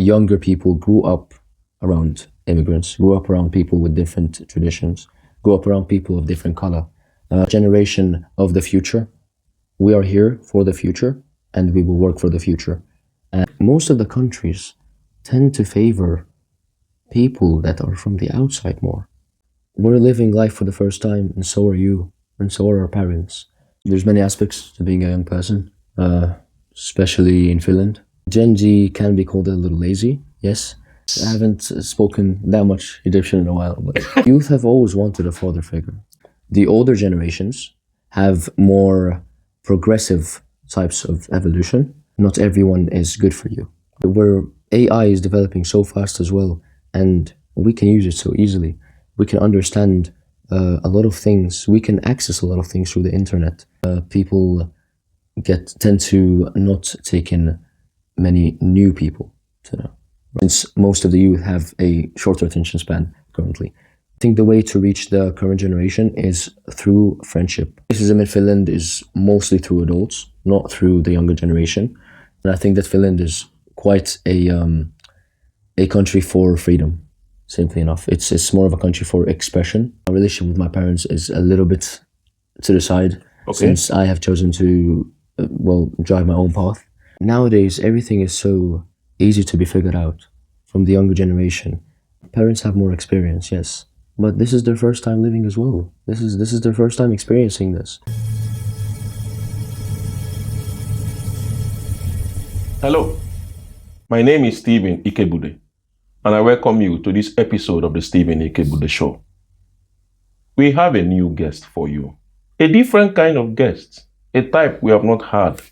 younger people grew up around immigrants, grew up around people with different traditions, grew up around people of different color. Generation of the future. We are here for the future, and we will work for the future. And most of the countries tend to favor people that are from the outside more. We're living life for the first time, and so are you, and so are our parents. There's many aspects to being a young person, especially in Finland. Gen Z can be called a little lazy, yes. I haven't spoken that much Egyptian in a while, but youth have always wanted a father figure. The older generations have more progressive types of evolution. Not everyone is good for you. Where AI is developing so fast as well, and we can use it so easily. We can understand a lot of things. We can access a lot of things through the internet. People tend to not take in many new people to know. Since most of the youth have a shorter attention span currently. I think the way to reach the current generation is through friendship. Racism in Finland is mostly through adults, not through the younger generation. And I think that Finland is quite a country for freedom, simply enough. It's more of a country for expression. My relationship with my parents is a little bit to the side, since I have chosen to, drive my own path. Nowadays, everything is so easy to be figured out from the younger generation. Parents have more experience, yes, but this is their first time living as well. This is their first time experiencing this. Hello, my name is Stephen Ikebude, and I welcome you to this episode of the Stephen Ikebude Show. We have a new guest for you, a different kind of guest, a type we have not had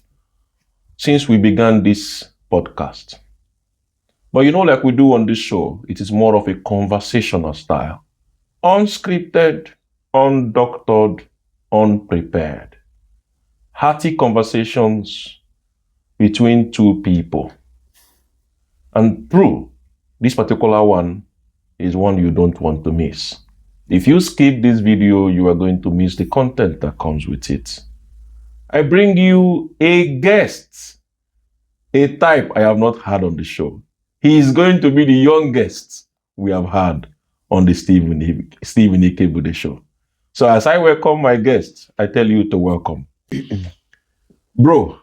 since we began this podcast. But like we do on this show, it is more of a conversational style. Unscripted, undoctored, unprepared. Hearty conversations between two people. And this particular one is one you don't want to miss. If you skip this video, you are going to miss the content that comes with it. I bring you a guest, a type I have not had on the show. He is going to be the youngest we have had on the Stephen Ikebude Show. So as I welcome my guest, I tell you to welcome. Bro,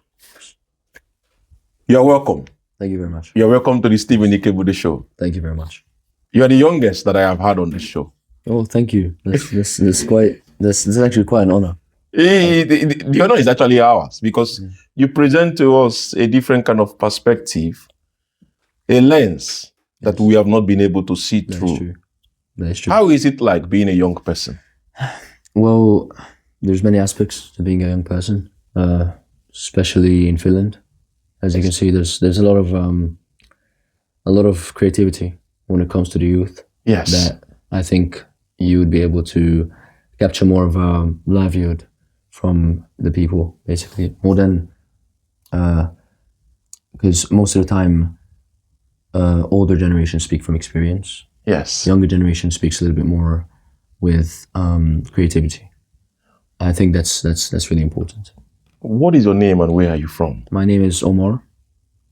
you're welcome. Thank you very much. You're welcome to the Stephen Ikebude Show. Thank you very much. You are the youngest that I have had on this show. Oh, thank you. This is actually quite an honor. The honor is actually ours because you present to us a different kind of perspective, a lens that we have not been able to see through. That is true. How is it like being a young person? Well, there's many aspects to being a young person, especially in Finland. As you can see, there's a lot of creativity when it comes to the youth. Yes. That I think you would be able to capture more of a livelihood from the people, basically, more than because most of the time older generations speak from experience. Yes. Younger generation speaks a little bit more with creativity. I think that's really important. What is your name and where are you from? My name is Omar.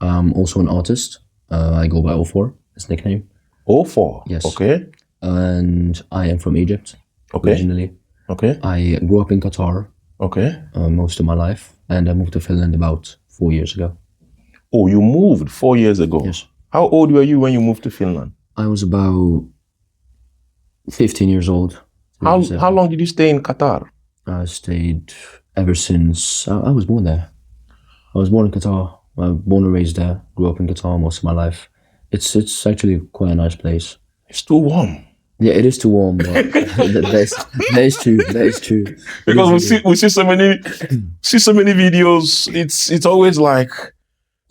I'm also an artist. I go by O4, his nickname. O4? Yes. Okay. And I am from Egypt, originally. Okay. I grew up in Qatar. Okay. Most of my life, and I moved to Finland about 4 years ago. Oh, you moved 4 years ago? Yes. How old were you when you moved to Finland? I was about 15 years old. How long did you stay in Qatar? I stayed ever since I was born there. I was born in Qatar. I was born and raised there. Grew up in Qatar most of my life. It's actually quite a nice place. It's too warm. Yeah, it is too warm, but that is true. That is true. Because we see so many videos. It's always like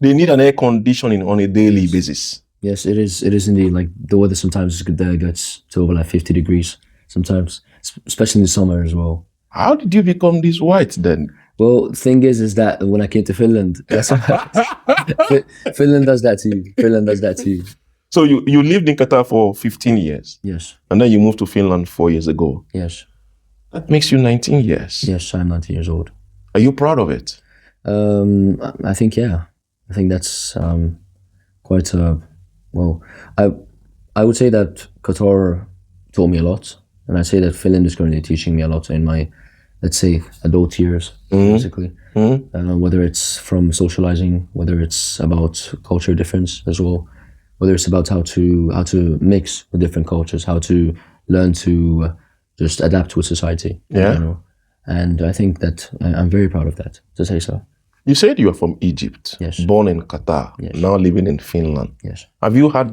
they need an air conditioning on a daily basis. Yes, it is. It is indeed. Like the weather sometimes gets to over like 50 degrees sometimes, especially in the summer as well. How did you become this white then? Well, the thing is that when I came to Finland, Finland does that to you. Finland does that to you. So you lived in Qatar for 15 years? Yes. And then you moved to Finland 4 years ago? Yes. That makes you 19 years? Yes, I'm 19 years old. Are you proud of it? I think, yeah. I think that's quite a Well, I would say that Qatar taught me a lot, and I'd say that Finland is currently teaching me a lot in my, let's say, adult years, basically. Whether it's from socializing, whether it's about culture difference as well, whether it's about how to mix with different cultures, how to learn to just adapt to a society. Yeah. You know? And I think that I'm very proud of that, to say so. You said you are from Egypt, Yes. born in Qatar, Yes. now living in Finland. Yes. Have you had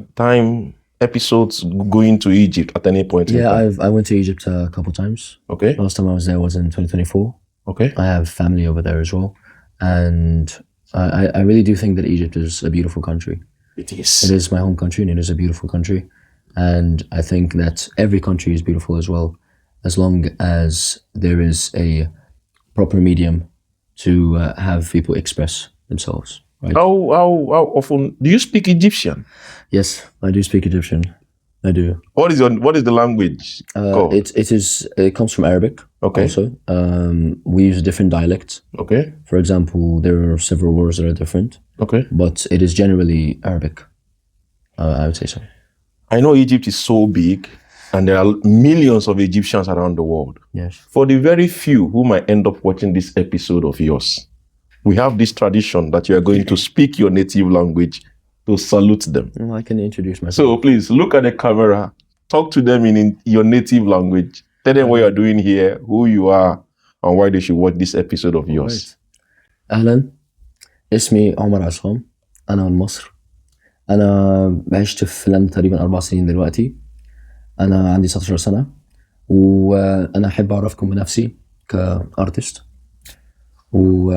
episodes going to Egypt at any point in time? Yeah, I went to Egypt a couple times. Okay. Last time I was there was in 2024. Okay. I have family over there as well. And I really do think that Egypt is a beautiful country. It is. It is my home country and it is a beautiful country. And I think that every country is beautiful as well, as long as there is a proper medium to have people express themselves. Right? How often do you speak Egyptian? Yes, I do speak Egyptian. I do. What is the language called? It comes from Arabic. Okay. Also, we use different dialects. Okay. For example, there are several words that are different, Okay. but it is generally Arabic. I would say so. I know Egypt is so big and there are millions of Egyptians around the world. Yes. For the very few who might end up watching this episode of yours, we have this tradition that you are going to speak your native language to salute them. I can introduce myself. So please look at the camera, talk to them in your native language, tell them what you're doing here, who you are, and why they should watch this episode of yours. أهلا، اسمي عمر عصام، أنا من مصر. أنا عشت في فنلندا تقريبا 4 سنين دلوقتي. أنا عندي 19 سنة، وأنا أحب أعرفكم بنفسي كأرتست. و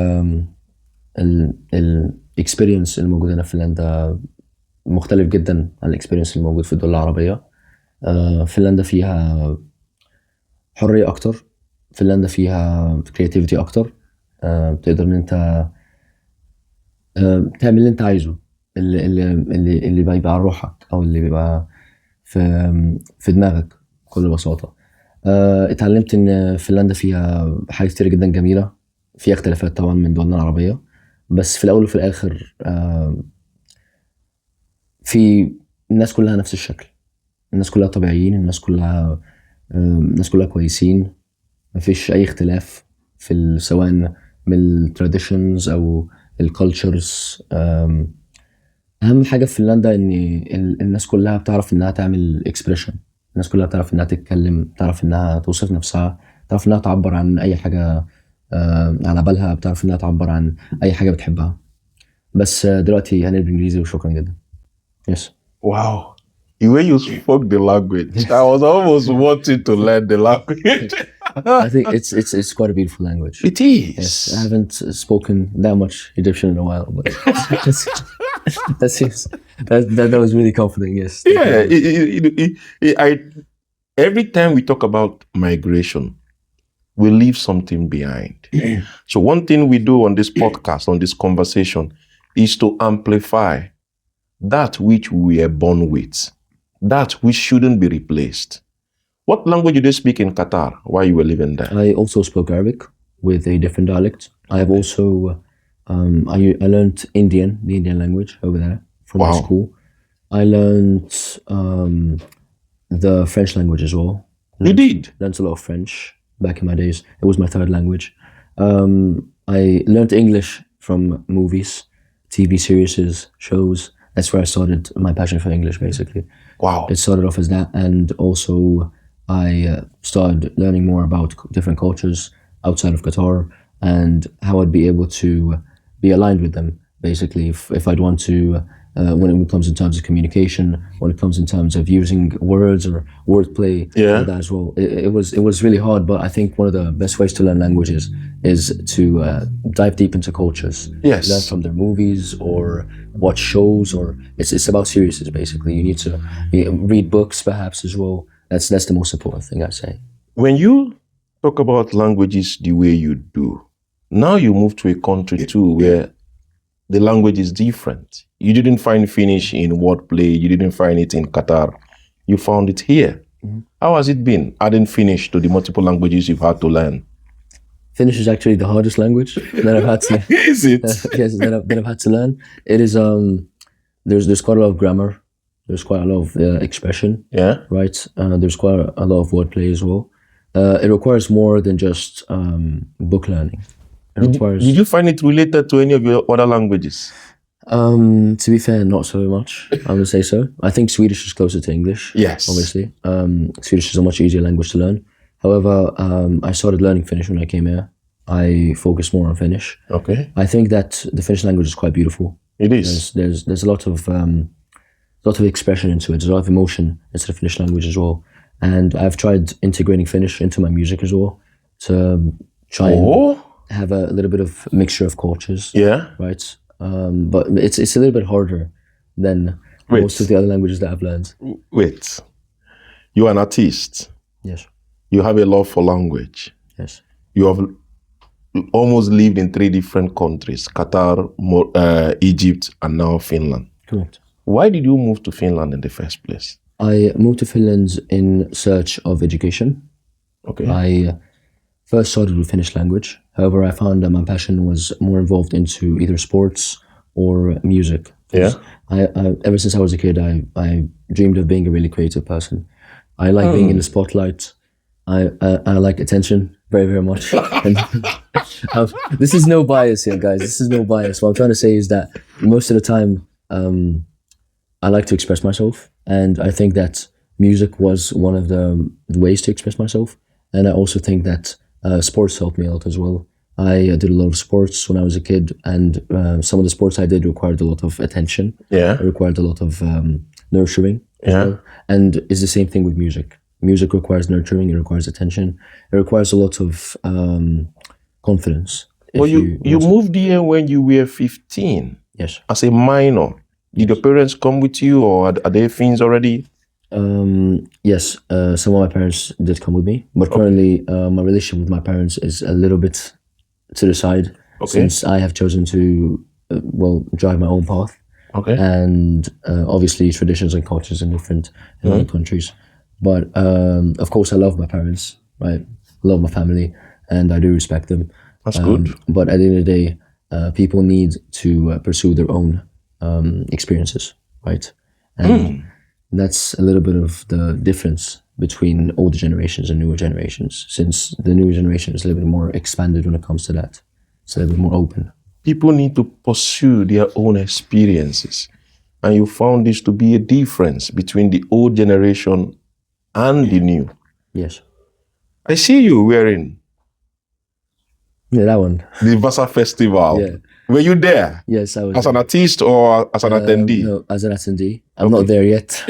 الاكسبيرينس الموجود هنا في فنلندا مختلف جدا عن الاكسبيرينس الموجود في الدول العربية. فنلندا فيها حرية أكتر، فنلندا فيها كرياتيفيتي أكتر. تقدر إن أنت تعمل اللي أنت عايزه، اللي بيبقى على روحك أو اللي بيبقى في دماغك بكل بساطة. اتعلمت إن فنلندا فيها حاجات كتير جدا جميلة، فيها اختلافات طبعا من دولنا العربية، بس في الأول وفي الآخر في الناس كلها نفس الشكل، الناس كلها طبيعيين، الناس كلها كويسين، مفيش أي اختلاف في سواء من التراديشنز أو الكالتشرز. أهم حاجة في فنلندا إن الناس كلها بتعرف إنها تعمل إكسبريشن، الناس كلها بتعرف إنها تتكلم، بتعرف إنها توصف نفسها، بتعرف إنها تعبر عن أي حاجة على بالها، بتعرف إنها تعبر عن أي حاجة بتحبها. بس دلوقتي هنبدأ بالإنجليزي وشكرا جدا. Yes. Wow. The way you spoke the language, I was almost wanting to learn the language. I think it's quite a beautiful language. It is. Yes, I haven't spoken that much Egyptian in a while, but that was really comforting. Yes. Yeah. Every time we talk about migration, we leave something behind. So one thing we do on this podcast, on this conversation, is to amplify that which we are born with, that which shouldn't be replaced. What language did you speak in Qatar while you were living there? I also spoke Arabic with a different dialect. I have also, I learned the Indian language over there from my school. I learned the French language as well. You did? Learned a lot of French back in my days. It was my third language. I learned English from movies, TV series, shows. That's where I started my passion for English, basically. Wow. It started off as that, and also I started learning more about different cultures outside of Qatar and how I'd be able to be aligned with them, basically, if I'd want to, when it comes in terms of communication, when it comes in terms of using words or wordplay, yeah, that as well. It was really hard, but I think one of the best ways to learn languages is to dive deep into cultures. Yes. Learn from their movies or watch shows, or it's about series, basically. You need to read books perhaps as well. That's the most important thing, I say. When you talk about languages the way you do, now you move to a country too where the language is different. You didn't find Finnish in wordplay, you didn't find it in Qatar, you found it here. Mm-hmm. How has it been adding Finnish to the multiple languages you've had to learn? Finnish is actually the hardest language that I've had to Is it? Yes, that I've had to learn. It is there's quite a lot of grammar There's quite a lot of expression, Yeah. right? There's quite a lot of wordplay as well. It requires more than just book learning. It requires. Did you find it related to any of your other languages? To be fair, not so much. I would say so. I think Swedish is closer to English. Yes. Obviously. Swedish is a much easier language to learn. However, I started learning Finnish when I came here. I focused more on Finnish. Okay. I think that the Finnish language is quite beautiful. It is. There's a lot of expression into it. There's a lot of emotion into the Finnish language as well. And I've tried integrating Finnish into my music as well to try and have a little bit of mixture of cultures. Yeah. Right. But it's a little bit harder than most of the other languages that I've learned. Wait. You're an artist. Yes. You have a love for language. Yes. You have almost lived in 3 different countries, Qatar, Egypt, and now Finland. Correct. Why did you move to Finland in the first place? I moved to Finland in search of education. Okay. I first started with Finnish language. However, I found that my passion was more involved into either sports or music. Yeah. I ever since I was a kid, I dreamed of being a really creative person. I like being in the spotlight. I like attention very, very much. And this is no bias here, guys. This is no bias. What I'm trying to say is that most of the time, I like to express myself. And I think that music was one of the ways to express myself. And I also think that sports helped me out as well. I did a lot of sports when I was a kid, and some of the sports I did required a lot of attention. Yeah. It required a lot of nurturing. Yeah. And it's the same thing with music. Music requires nurturing, it requires attention, it requires a lot of confidence. Well, you moved here when you were 15. Yes. As a minor. Did your parents come with you, or are they Finns already? Yes, some of my parents did come with me, but currently my relationship with my parents is a little bit to the side, since I have chosen to, drive my own path. Okay. And obviously traditions and cultures are different in other countries. But of course I love my parents, right? I love my family and I do respect them. That's good. But at the end of the day, people need to pursue their own experiences, right? And that's a little bit of the difference between older generations and newer generations, since the newer generation is a little bit more expanded when it comes to that. It's a little bit more open. People need to pursue their own experiences. And you found this to be a difference between the old generation and the new. Yes. I see you wearing that one. The Vaasa festival. Yeah. Were you there? Yes, I was. As an artist or as an attendee? No, as an attendee. I'm not there yet.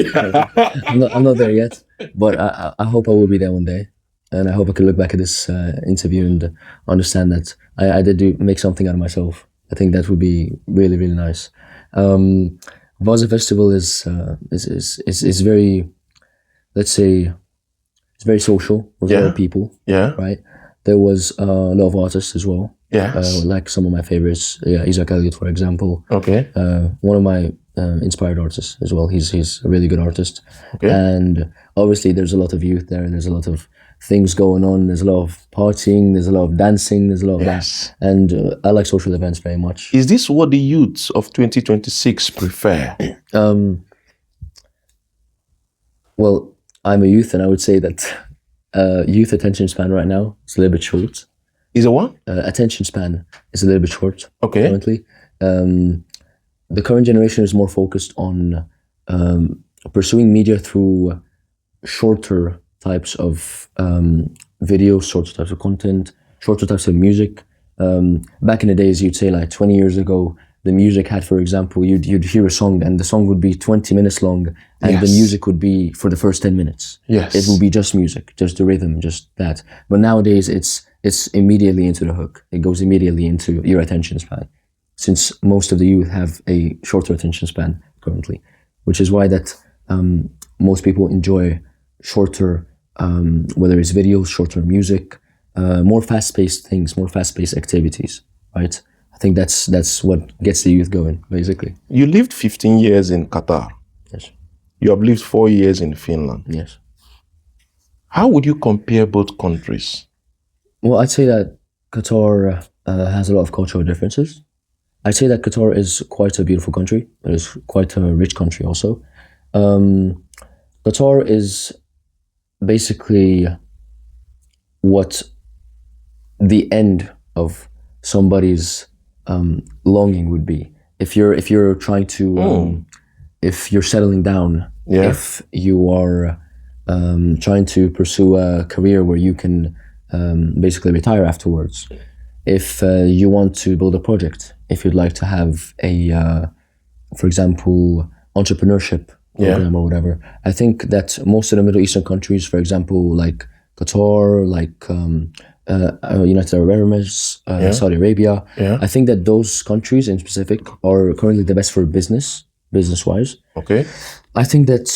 I'm not there yet. But I hope I will be there one day. And I hope I can look back at this interview and understand that I did make something out of myself. I think that would be really, really nice. Vaasa Festival is very, let's say, it's very social with a lot of people. Yeah. Right. There was a lot of artists as well. Yes. Like some of my favorites, Isaac Elliott, for example. Okay. One of my inspired artists as well. He's a really good artist. Okay. And obviously there's a lot of youth there and there's a lot of things going on. There's a lot of partying, there's a lot of dancing, there's a lot of that. And I like social events very much. Is this what the youths of 2026 prefer? Well, I'm a youth and I would say that youth attention span right now is a little bit short. Is it what? Attention span is a little bit short currently. The current generation is more focused on pursuing media through shorter types of videos, shorter types of content, shorter types of music. Back in the days, you'd say like 20 years ago, the music had, for example, you'd hear a song and the song would be 20 minutes long and the music would be for the first 10 minutes. Yes. It would be just music, just the rhythm, just that. But nowadays, it's immediately into the hook. It goes immediately into your attention span, since most of the youth have a shorter attention span currently, which is why that most people enjoy shorter, whether it's videos, shorter music, more fast-paced things, more fast-paced activities, right? I think that's what gets the youth going, basically. You lived 15 years in Qatar. Yes. You have lived 4 years in Finland. Yes. How would you compare both countries? Well, I'd say that Qatar has a lot of cultural differences. I'd say that Qatar is quite a beautiful country. It is quite a rich country also. Qatar is basically what the end of somebody's longing would be. If you're trying to, if you're settling down, Yeah. if you are trying to pursue a career where you can basically retire afterwards, if you want to build a project, if you'd like to have a, for example, entrepreneurship program or whatever, I think that most of the Middle Eastern countries, for example, like Qatar, like United Arab Emirates, Saudi Arabia, I think that those countries in specific are currently the best for business-wise. Okay. I think that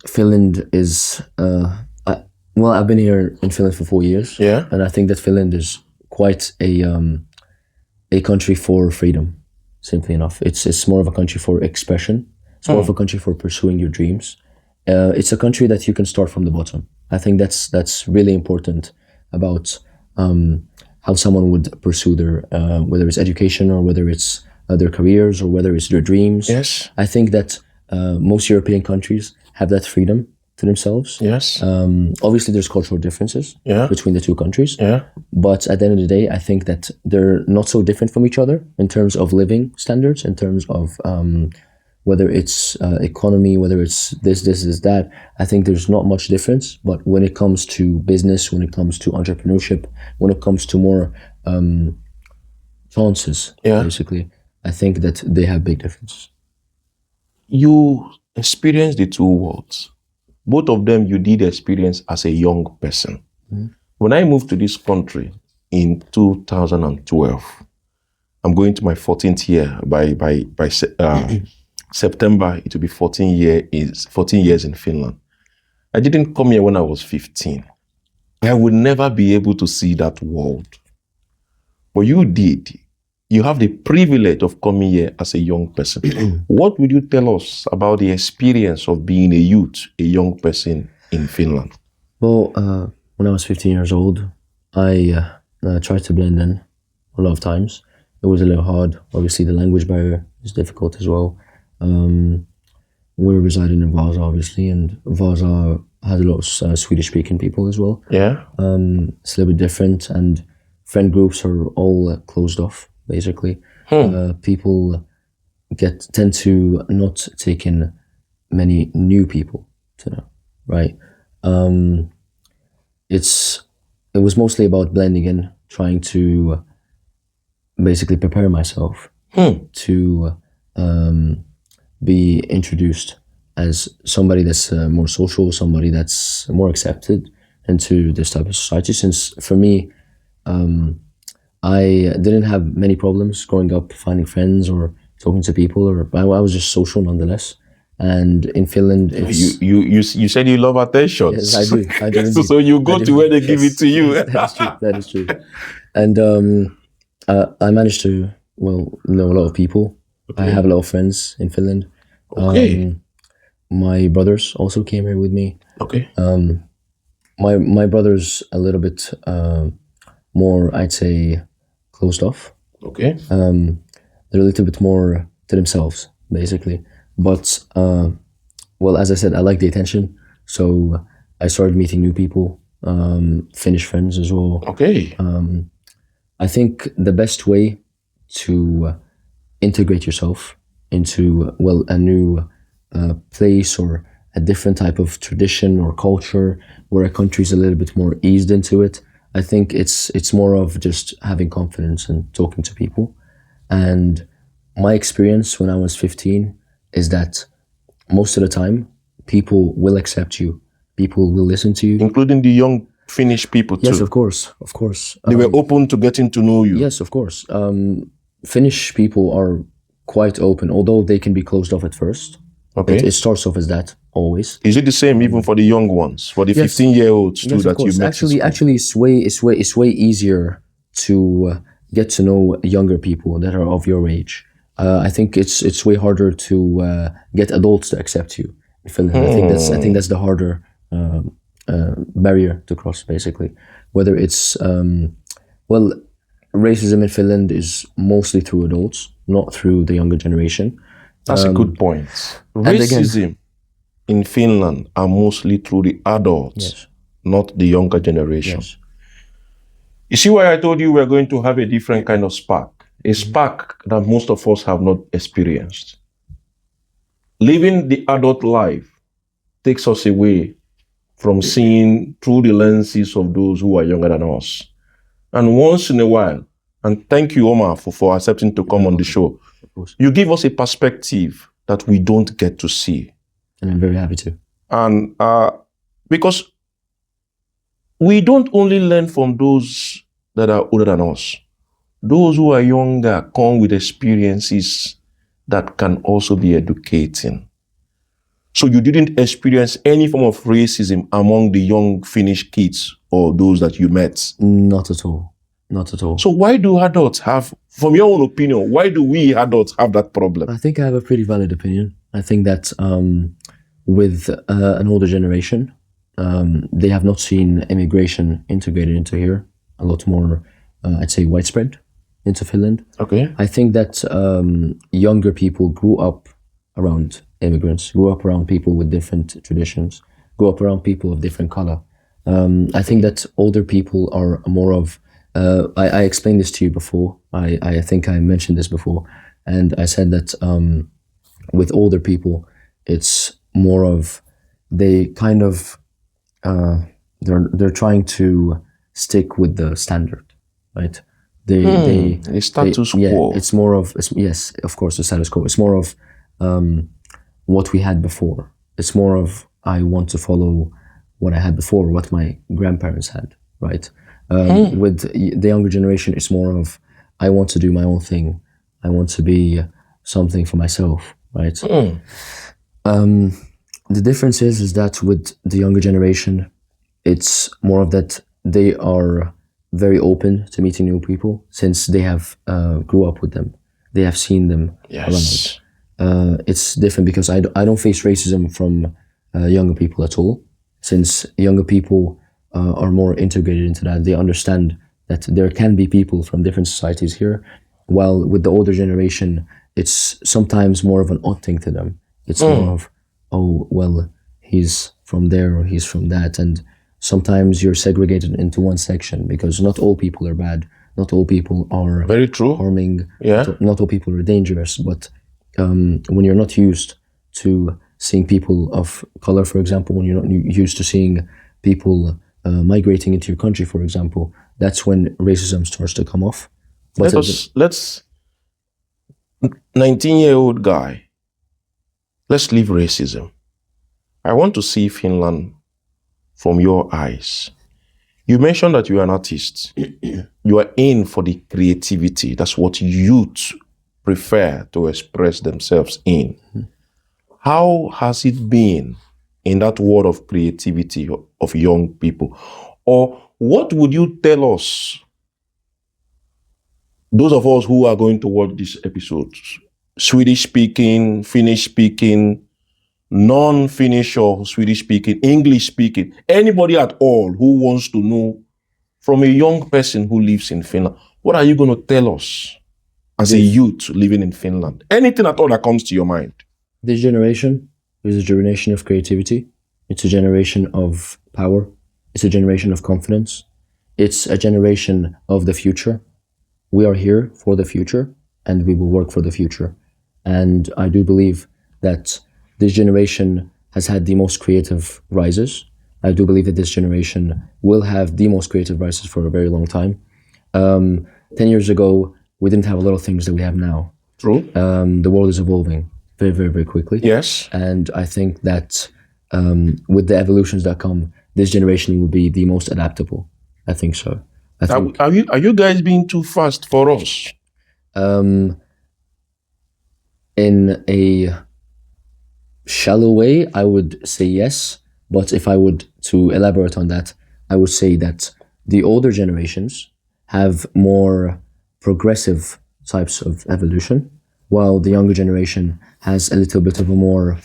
Finland is, well, I've been here in Finland for 4 years, and I think that Finland is quite a country for freedom. Simply enough, it's more of a country for expression. It's more of a country for pursuing your dreams. It's a country that you can start from the bottom. I think that's really important about how someone would pursue their whether it's education or whether it's their careers or whether it's their dreams. Yes. I think that most European countries have that freedom to themselves. Yes. Obviously, there's cultural differences between the two countries. Yeah. But at the end of the day, I think that they're not so different from each other in terms of living standards, in terms of whether it's economy, whether it's this, that. I think there's not much difference. But when it comes to business, when it comes to entrepreneurship, when it comes to more chances, basically, I think that they have big differences. You experience the two worlds. Both of them you did experience as a young person. When I moved to this country in 2012, I'm going to my 14th year. By September, it will be 14 years in Finland. I didn't come here when I was 15. I would never be able to see that world. But you did. You have the privilege of coming here as a young person. What would you tell us about the experience of being a youth, a young person in Finland? Well, when I was 15 years old, I tried to blend in a lot of times. It was a little hard. Obviously, the language barrier is difficult as well. We're residing in Vaasa, obviously, and Vaasa has a lot of Swedish-speaking people as well. Yeah. It's a little bit different, and friend groups are all closed off. Basically, people tend to not take in many new people to know, right? It was mostly about blending in, trying to basically prepare myself to be introduced as somebody that's more social, somebody that's more accepted into this type of society. Since for me, I didn't have many problems growing up finding friends or talking to people, or I was just social nonetheless. And in Finland, it's... You said you love attention. Yes, I do. I do so you go to where they give it to you. That's true. That is true. And I managed to, know a lot of people. Okay. I have a lot of friends in Finland. Okay. My brothers also came here with me. Okay. My brother's a little bit more, I'd say, closed off. Okay. They're a little bit more to themselves, basically. But, as I said, I like the attention. So I started meeting new people, Finnish friends as well. Okay. I think the best way to integrate yourself into, a new place or a different type of tradition or culture where a country's a little bit more eased into it, I think it's more of just having confidence and talking to people. And my experience when I was 15 is that most of the time, people will accept you. People will listen to you. Including the young Finnish people too. Yes, of course. They were open to getting to know you. Yes, of course. Finnish people are quite open, although they can be closed off at first. Okay. It starts off as that, always. Is it the same even for the young ones, for the 15-year-olds too, that you met? Actually, it's way easier to get to know younger people that are of your age. I think it's way harder to get adults to accept you in Finland. I think that's the harder barrier to cross, basically. Whether it's racism in Finland is mostly through adults, not through the younger generation. That's a good point. Racism in Finland are mostly through the adults, Yes. not the younger generation. Yes. You see why I told you we're going to have a different kind of spark, a spark that most of us have not experienced. Living the adult life takes us away from seeing through the lenses of those who are younger than us. And once in a while, and thank you, Omar, for accepting to come on the show, Of course. you give us a perspective that we don't get to see. And I'm very happy to. And because we don't only learn from those that are older than us. Those who are younger come with experiences that can also be educating. So you didn't experience any form of racism among the young Finnish kids or those that you met? Not at all. Not at all. So why do adults have, from your own opinion, why do we adults have that problem? I think I have a pretty valid opinion. I think that with an older generation, they have not seen immigration integrated into here a lot more, I'd say, widespread into Finland. Okay. I think that younger people grew up around immigrants, grew up around people with different traditions, grew up around people of different color. I think that older people are more of, I explained this to you before, I think I mentioned this before, and I said that with older people, it's more of, they kind of, they're trying to stick with the standard, right? The status quo. Yeah, it's more of, yes, of course, the status quo. It's more of what we had before. It's more of, I want to follow what I had before, what my grandparents had, right? With the younger generation, it's more of, I want to do my own thing. I want to be something for myself, right? The difference is that with the younger generation, it's more of that they are very open to meeting new people since they have grew up with them. They have seen them Yes. around. It's different because I don't face racism from younger people at all, since younger people are more integrated into that. They understand that there can be people from different societies here, while with the older generation, it's sometimes more of an odd thing to them. It's more of, oh, well, he's from there or he's from that, and sometimes you're segregated into one section because not all people are bad, not all people are Very true. harming, Yeah. not all people are dangerous, but when you're not used to seeing people of color, for example, when you're not used to seeing people migrating into your country, for example, that's when racism starts to come off. But Let's 19-year-old guy, let's leave racism. I want to see Finland from your eyes. You mentioned that you are an artist. You are in for the creativity. That's what youth prefer to express themselves in. How has it been in that world of creativity of young people? Or what would you tell us, those of us who are going to watch this episode, Swedish speaking, Finnish speaking, non-Finnish or Swedish speaking, English speaking, anybody at all who wants to know from a young person who lives in Finland, what are you going to tell us as a youth living in Finland? Anything at all that comes to your mind. This generation is a generation of creativity. It's a generation of power. It's a generation of confidence. It's a generation of the future. We are here for the future and we will work for the future. And I do believe that this generation has had the most creative rises. I do believe that this generation will have the most creative rises for a very long time. 10 years ago, we didn't have a lot of things that we have now. True. The world is evolving very, very, very quickly. Yes. And I think that with the evolutions that come, this generation will be the most adaptable. I think so. I think, Are you guys being too fast for us? in a shallow way, I would say yes. But if I would to elaborate on that, I would say that the older generations have more progressive types of evolution, while the younger generation has a little bit of a more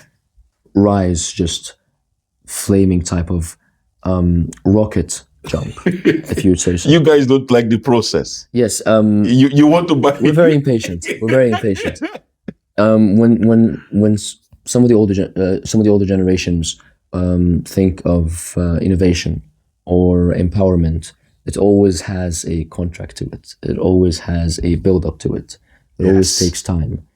rise, just flaming type of rocket jump, if you would say so. You guys don't like the process. Yes. You want to buy. We're very impatient. We're very impatient. When some of the older generations think of innovation or empowerment. It always has a contract to it. It always has a build up to it. It always takes time.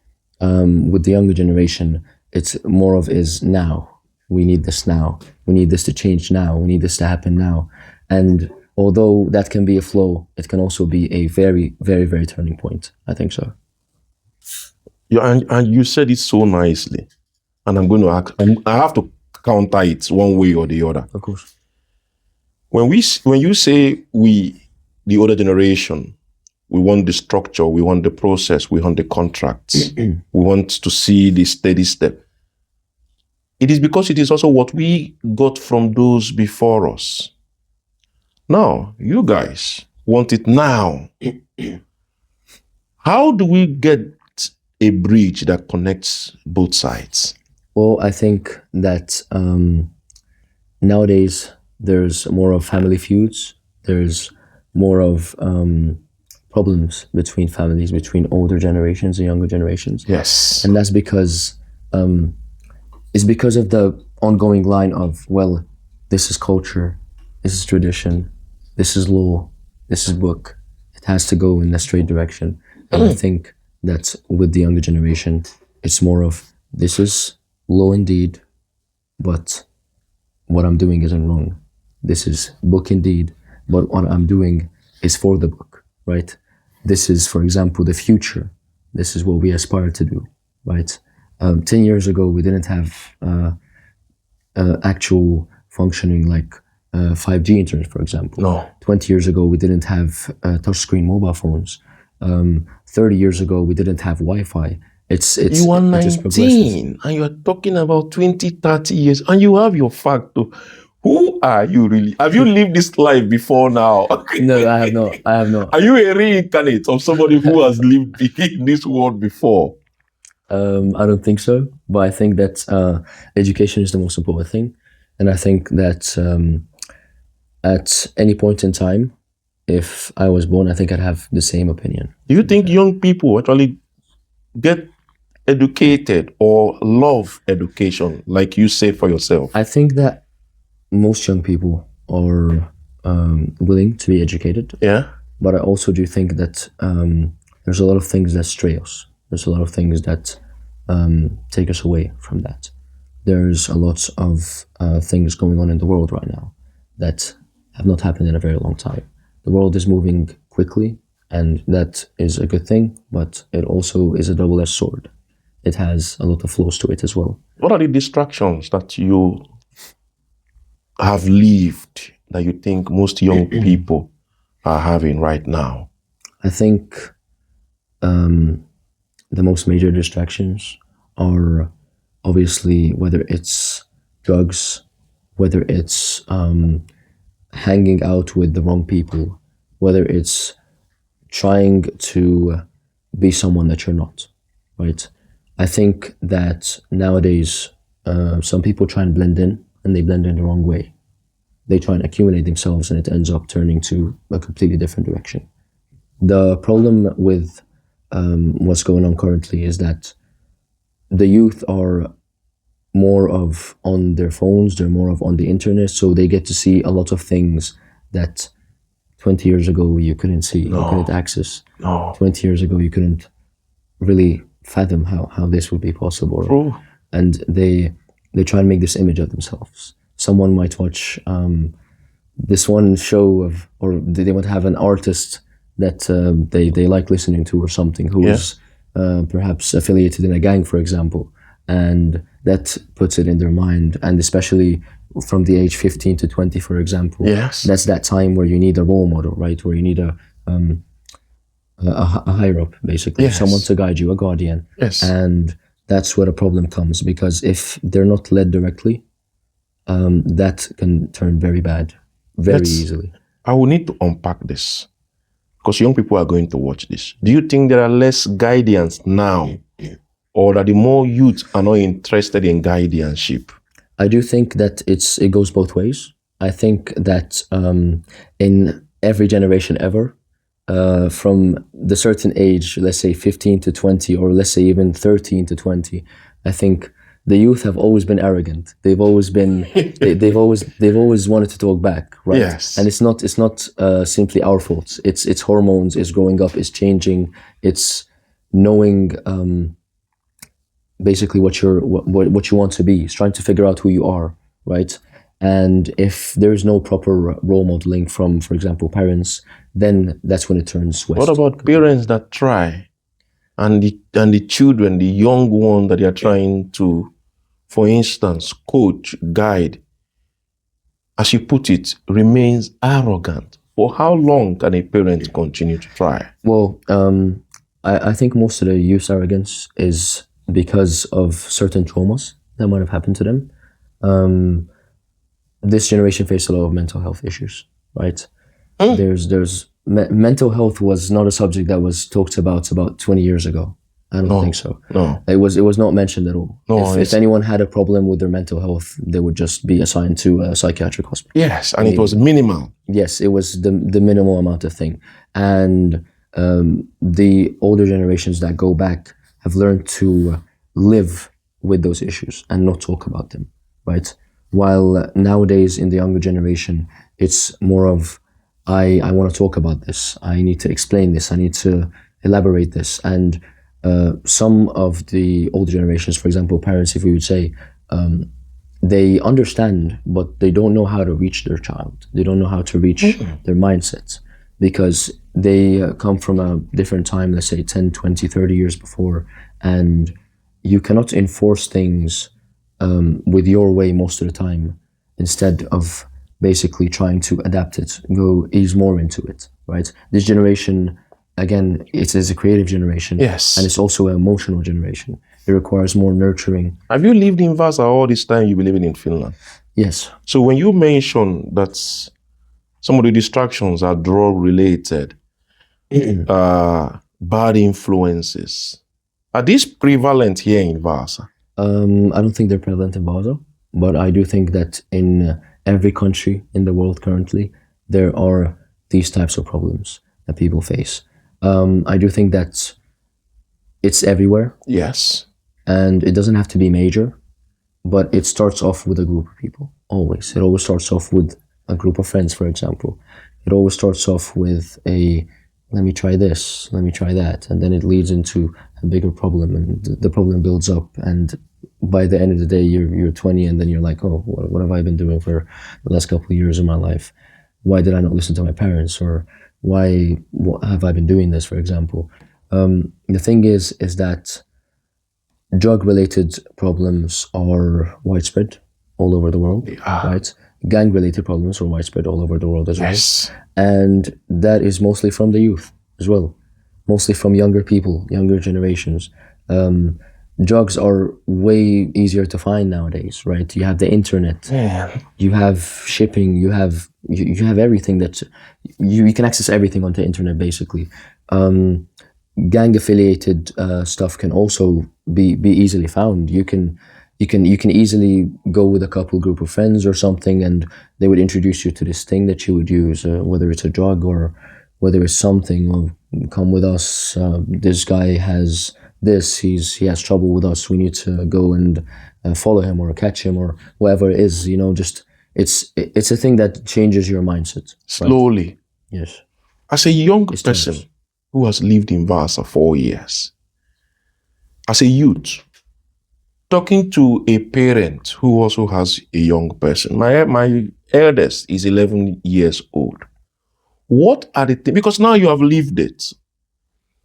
With the younger generation, it's more of is now. We need this now. We need this to change now. We need this to happen now. And although that can be a flow, it can also be a very, very, very turning point. I think so. Yeah, and you said it so nicely. And I'm going to ask, I have to counter it one way or the other. Of course. When you say we, the older generation, we want the structure, we want the process, we want the contracts, we want to see the steady step. It is because it is also what we got from those before us. Now, you guys want it now. How do we get a bridge that connects both sides? Well, I think that nowadays there's more of family feuds. There's more of problems between families, between older generations and younger generations. Yes. And that's because it's because of the ongoing line of, well, this is culture, this is tradition, this is law, this is book. It has to go in a straight direction. And I think that with the younger generation, it's more of, this is law indeed, but what I'm doing isn't wrong. This is book indeed, but what I'm doing is for the book, right? This is, for example, the future. This is what we aspire to do, right? 10 years ago, we didn't have actual functioning like 5G internet, for example. No. 20 years ago, we didn't have touchscreen mobile phones. 30 years ago, we didn't have Wi-Fi. You are 19 and you are talking about 20, 30 years and you have your factor. Who are you really? Have you lived this life before now? No, I have not. Are you a reincarnate of somebody who has lived in this world before? I don't think so, but I think that education is the most important thing. And I think that at any point in time, if I was born, I think I'd have the same opinion. Do you think young people actually get educated or love education, like you say for yourself? I think that most young people are willing to be educated. Yeah. But I also do think that there's a lot of things that stray us. There's a lot of things that take us away from that. There's a lot of things going on in the world right now that have not happened in a very long time. The world is moving quickly, and that is a good thing, but it also is a double-edged sword. It has a lot of flaws to it as well. What are the distractions that you have lived that you think most young people are having right now? I think the most major distractions are obviously whether it's drugs, whether it's hanging out with the wrong people, whether it's trying to be someone that you're not, right? I think that nowadays some people try and blend in, and they blend in the wrong way. They try and accumulate themselves, and it ends up turning to a completely different direction. The problem with what's going on currently is that the youth are more of on their phones, they're more of on the internet, so they get to see a lot of things that 20 years ago you couldn't see, you couldn't access. 20 years ago you couldn't really fathom how this would be possible. True. And they try and make this image of themselves. Someone might watch this one show of, or they might have an artist that they like listening to or something, who's perhaps affiliated in a gang, for example, and that puts it in their mind. And especially from the age 15 to 20, for example, that's that time where you need a role model, right? Where you need a higher up, basically, someone to guide you, a guardian. And that's where a problem comes, because if they're not led directly, that can turn very bad very easily. I will need to unpack this, because young people are going to watch this. Do you think there are less guidance now, or that the more youth are not interested in guardianship? I do think that it goes both ways. I think that in every generation ever, from the certain age, let's say 15 to 20, or let's say even 13 to 20, I think the youth have always been arrogant. They've always been, they've always wanted to talk back, right? Yes. And it's not simply our fault. It's hormones. It's growing up. It's changing. It's knowing basically what you want to be. It's trying to figure out who you are, right? And if there is no proper role modeling from, for example, parents, then that's when it turns west. What about parents that try, and the children, the young one that they are trying to, for instance, coach, guide, as you put it, remains arrogant? For how long can a parent continue to try? Well, I think most of the youth's arrogance is because of certain traumas that might have happened to them. This generation faced a lot of mental health issues, right? Mental health was not a subject that was talked about 20 years ago. I don't think so. No. It was not mentioned at all. No, if anyone had a problem with their mental health, they would just be assigned to a psychiatric hospital. Yes, and it was minimal. Yes, it was the minimal amount of thing. And the older generations that go back have learned to live with those issues and not talk about them, right? While nowadays in the younger generation, it's more of, I want to talk about this. I need to explain this. I need to elaborate this. And some of the older generations, for example, parents, if we would say, they understand, but they don't know how to reach their child. They don't know how to reach their mindsets because they come from a different time, let's say 10, 20, 30 years before, and you cannot enforce things with your way most of the time, instead of basically trying to adapt it, ease more into it, right? This generation, again, it is a creative generation. Yes. And it's also an emotional generation. It requires more nurturing. Have you lived in Vaasa all this time you've been living in Finland? Yes. So when you mention that some of the distractions are drug related, bad influences, are these prevalent here in Vaasa? I don't think they're prevalent in Vaasa, but I do think that in every country in the world currently, there are these types of problems that people face. I do think that it's everywhere. Yes. And it doesn't have to be major, but it starts off with a group of people, always. It always starts off with a group of friends, for example. It always starts off with let me try this, let me try that, and then it leads into a bigger problem, and the problem builds up, and by the end of the day, you're 20, and then you're like, oh, what have I been doing for the last couple of years of my life? Why did I not listen to my parents? Or why have I been doing this, for example? The thing is that drug-related problems are widespread all over the world, right? Gang-related problems are widespread all over the world as well. Yes. And that is mostly from the youth as well, mostly from younger people, younger generations. Drugs are way easier to find nowadays, right? You have the internet, you have shipping, you have everything that you can access everything on the internet basically. Gang-affiliated stuff can also be easily found. You can easily go with a group of friends or something, and they would introduce you to this thing that you would use, whether it's a drug or whether it's something. Or come with us. This guy has this. He has trouble with us. We need to go and follow him or catch him or whatever it is. Just it's a thing that changes your mindset slowly. Right? Yes. As a young person who has lived in Vaasa 4 years, as a youth, talking to a parent who also has a young person. My eldest is 11 years old. What are the things, because now you have lived it,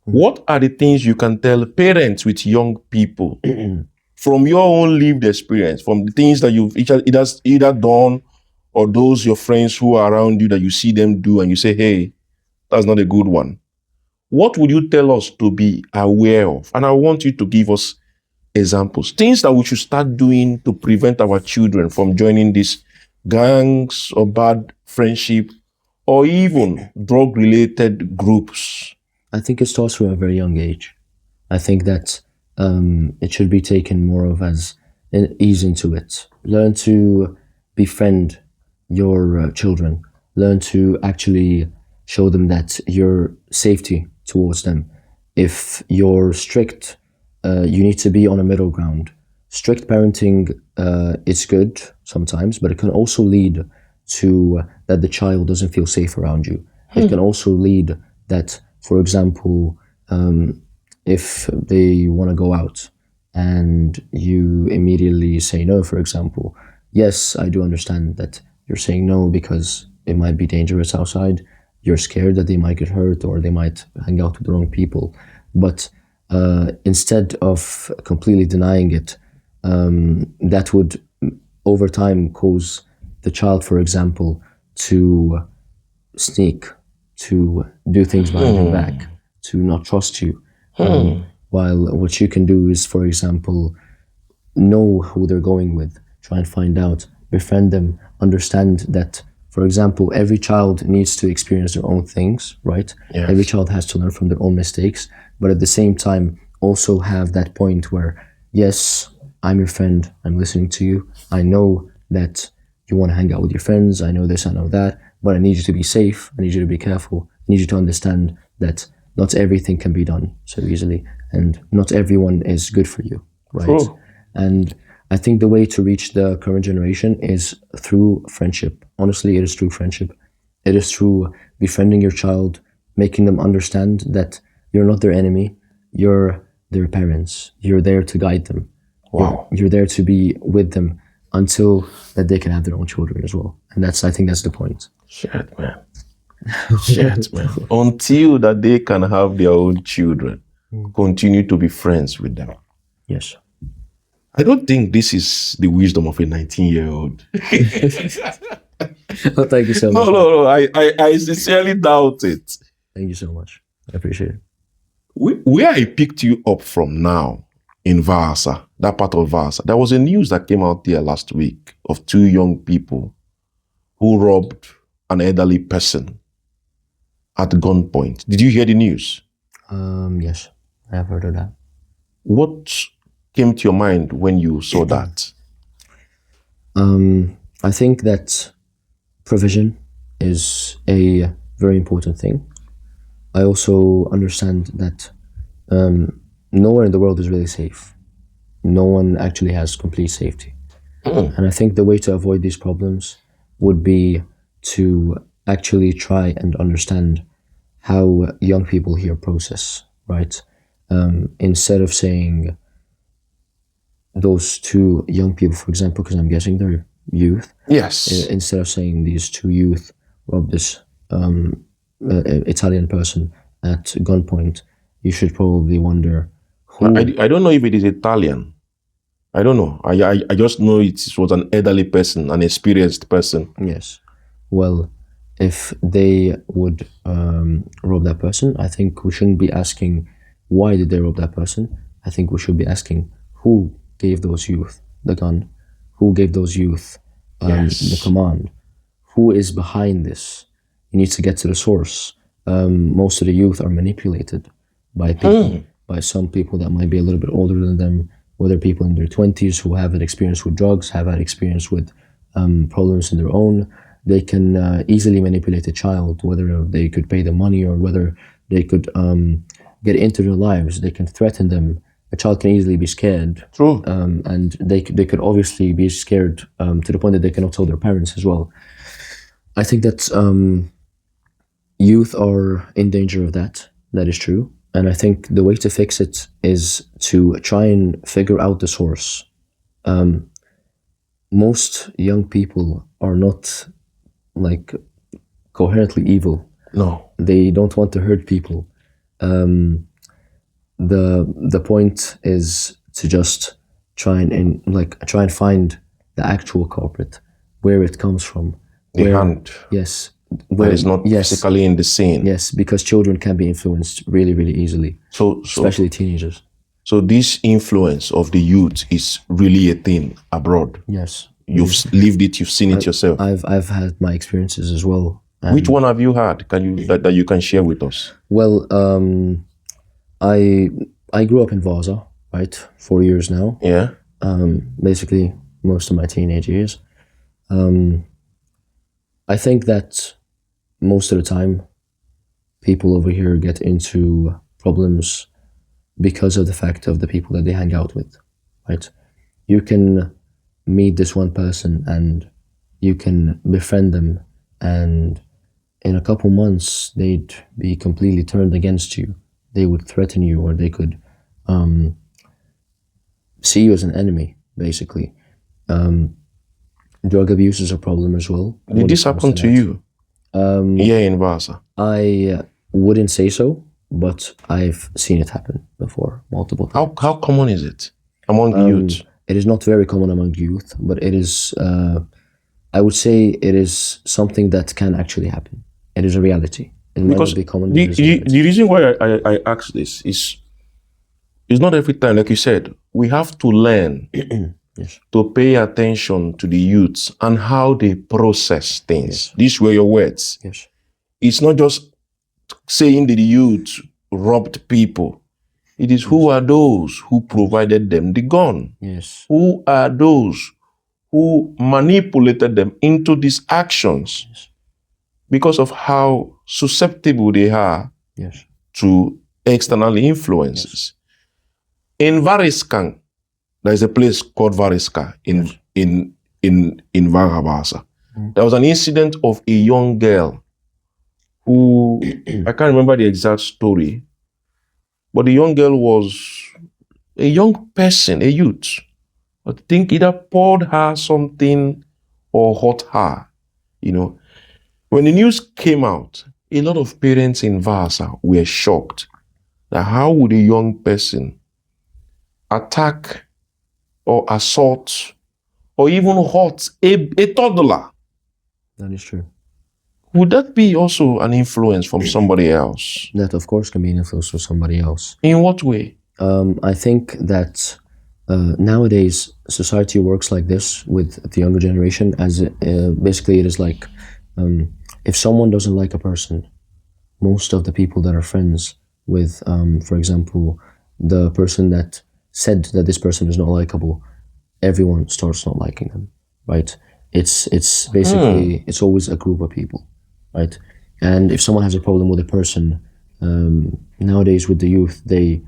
what are the things you can tell parents with young people from your own lived experience, from the things that you've either done or those your friends who are around you that you see them do and you say, hey, that's not a good one. What would you tell us to be aware of? And I want you to give us examples, things that we should start doing to prevent our children from joining these gangs or bad friendship or even drug-related groups. I think it starts from a very young age. I think that it should be taken more of as an ease into it. Learn to befriend your children. Learn to actually show them that your safety towards them. If you're strict, you need to be on a middle ground. strict parenting is good sometimes, but it can also lead to that the child doesn't feel safe around you. It can also lead that, for example, if they want to go out and you immediately say no, for example, yes, I do understand that you're saying no because it might be dangerous outside. You're scared that they might get hurt or they might hang out with the wrong people. But instead of completely denying it, that would over time cause the child, for example, to sneak, to do things behind your back, to not trust you. While what you can do is, for example, know who they're going with, try and find out, befriend them, understand that, for example, every child needs to experience their own things, right? Yes. Every child has to learn from their own mistakes, but at the same time, also have that point where, yes, I'm your friend, I'm listening to you, I know that you want to hang out with your friends, I know this, I know that, but I need you to be safe, I need you to be careful, I need you to understand that not everything can be done so easily, and not everyone is good for you, right? True. And I think the way to reach the current generation is through friendship. Honestly, it is through friendship. It is through befriending your child, making them understand that you're not their enemy, you're their parents. You're there to guide them. Wow. You're there to be with them until that they can have their own children as well. And I think that's the point. Shit, man. Shit, man. Until that they can have their own children, continue to be friends with them. Yes. I don't think this is the wisdom of a 19-year-old. Oh, thank you so much. No. I sincerely doubt it. Thank you so much. I appreciate it. Where I picked you up from now in Vaasa, that part of Vaasa, there was a news that came out there last week of two young people who robbed an elderly person at gunpoint. Did you hear the news? Yes, I have heard of that. What came to your mind when you saw that? I think that provision is a very important thing. I also understand that nowhere in the world is really safe. No one actually has complete safety. And I think the way to avoid these problems would be to actually try and understand how young people here process, right? Instead of saying those two young people, for example, because I'm guessing they're youth. Yes. Instead of saying these two youth robbed this Italian person at gunpoint, you should probably wonder who... I don't know if it is Italian. I don't know. I just know it was an elderly person, an experienced person. Yes. Well, if they would rob that person, I think we shouldn't be asking why did they rob that person. I think we should be asking who gave those youth the gun, who gave those youth the command, who is behind this. You need to get to the source. Most of the youth are manipulated by people, by some people that might be a little bit older than them, whether people in their 20s who have had experience with drugs, have had experience with problems in their own. They can easily manipulate a child, whether they could pay the money or whether they could get into their lives. They can threaten them. A child can easily be scared. True. And they could obviously be scared to the point that they cannot tell their parents as well. I think that youth are in danger of that. That is true. And I think the way to fix it is to try and figure out the source. Most young people are not like coherently evil. No. They don't want to hurt people. The point is to just try and find the actual culprit, where it comes from. The hand. Yes. Where it's not physically in the scene. Yes, because children can be influenced really, really easily. So especially teenagers. So this influence of the youth is really a thing abroad. Yes. You've lived it, you've seen it yourself. I've had my experiences as well. Which one have you had? That you can share with us? Well, I grew up in Vaasa, right? 4 years now. Yeah. Basically most of my teenage years. I think that most of the time people over here get into problems because of the fact of the people that they hang out with, right? you can meet this one person and you can befriend them, and in a couple months they'd be completely turned against you. They would threaten you, or they could see you as an enemy, basically. Drug abuse is a problem as well. Did this happen to you here in Vaasa? I wouldn't say so, but I've seen it happen before, multiple times. How common is it among youth? It is not very common among youth, but it is, I would say it is something that can actually happen. It is a reality. It might not be common. The reason why I ask this is not every time, like you said, we have to learn Yes. to pay attention to the youths and how they process things. Yes. These were your words. Yes. It's not just saying that the youth robbed people. It is who are those who provided them the gun? Yes. Who are those who manipulated them into these actions? Yes. Because of how susceptible they are Yes. to external influences. In Variskan, there is a place called Variska in Vaasa. There was an incident of a young girl who, I can't remember the exact story, but the young girl was a young person, a youth. I think either poured her something or hurt her, you know. When the news came out, a lot of parents in Vaasa were shocked that how would a young person attack or assault or even hurt a toddler? That is true. Would that be also an influence from somebody else? That, of course, can be an influence from somebody else. In what way? I think that nowadays society works like this with the younger generation, as basically it is like if someone doesn't like a person, most of the people that are friends with, for example, the person that said that this person is not likable, everyone starts not liking them, right? It's basically, it's always a group of people, right? And if someone has a problem with a person, nowadays with the youth, they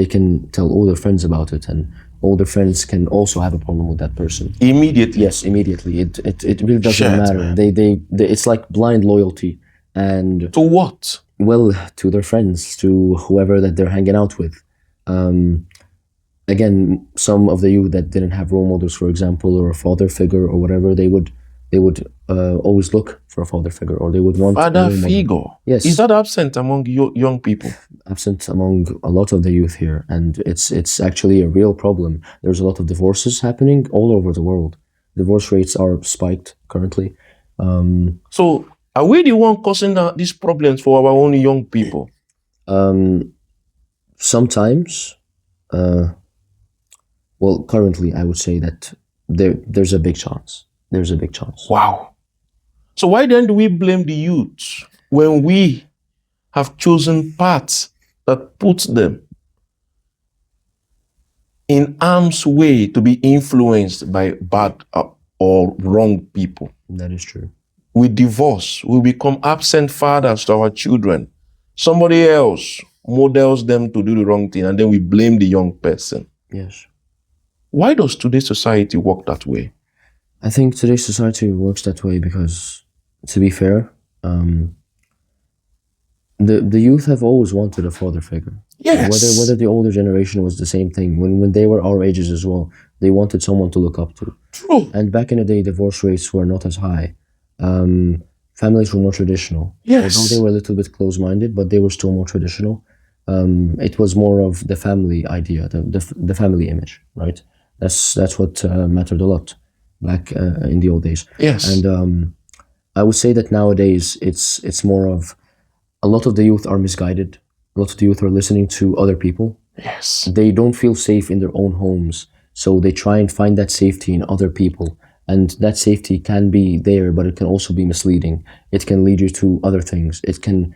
can tell all their friends about it, and all their friends can also have a problem with that person. Immediately? Yes, immediately. It really doesn't matter. They it's like blind loyalty. And to what? Well, to their friends, to whoever that they're hanging out with. Again, some of the youth that didn't have role models, for example, or a father figure or whatever, they would always look for a father figure, or they would want father figure. Yes. Is that absent among young people? Absent among a lot of the youth here, and it's actually a real problem. There's a lot of divorces happening all over the world. Divorce rates are spiked currently. So are we the one causing these problems for our own young people? Sometimes. Well, currently, I would say that there's a big chance. There's a big chance. Wow. So why then do we blame the youth when we have chosen paths that put them in harm's way to be influenced by bad or wrong people? That is true. We divorce. We become absent fathers to our children. Somebody else models them to do the wrong thing, and then we blame the young person. Yes. Why does today's society work that way? I think today's society works that way because, to be fair, the youth have always wanted a father figure. Yes. Whether the older generation was the same thing. When they were our ages as well, they wanted someone to look up to. True. And back in the day, divorce rates were not as high. Families were more traditional. Yes. Although they were a little bit close-minded, but they were still more traditional. It was more of the family idea, the family image, right? That's what mattered a lot back in the old days. Yes. And I would say that nowadays it's more of a lot of the youth are misguided. A lot of the youth are listening to other people. Yes. They don't feel safe in their own homes, so they try and find that safety in other people. And that safety can be there, but it can also be misleading. It can lead you to other things. It can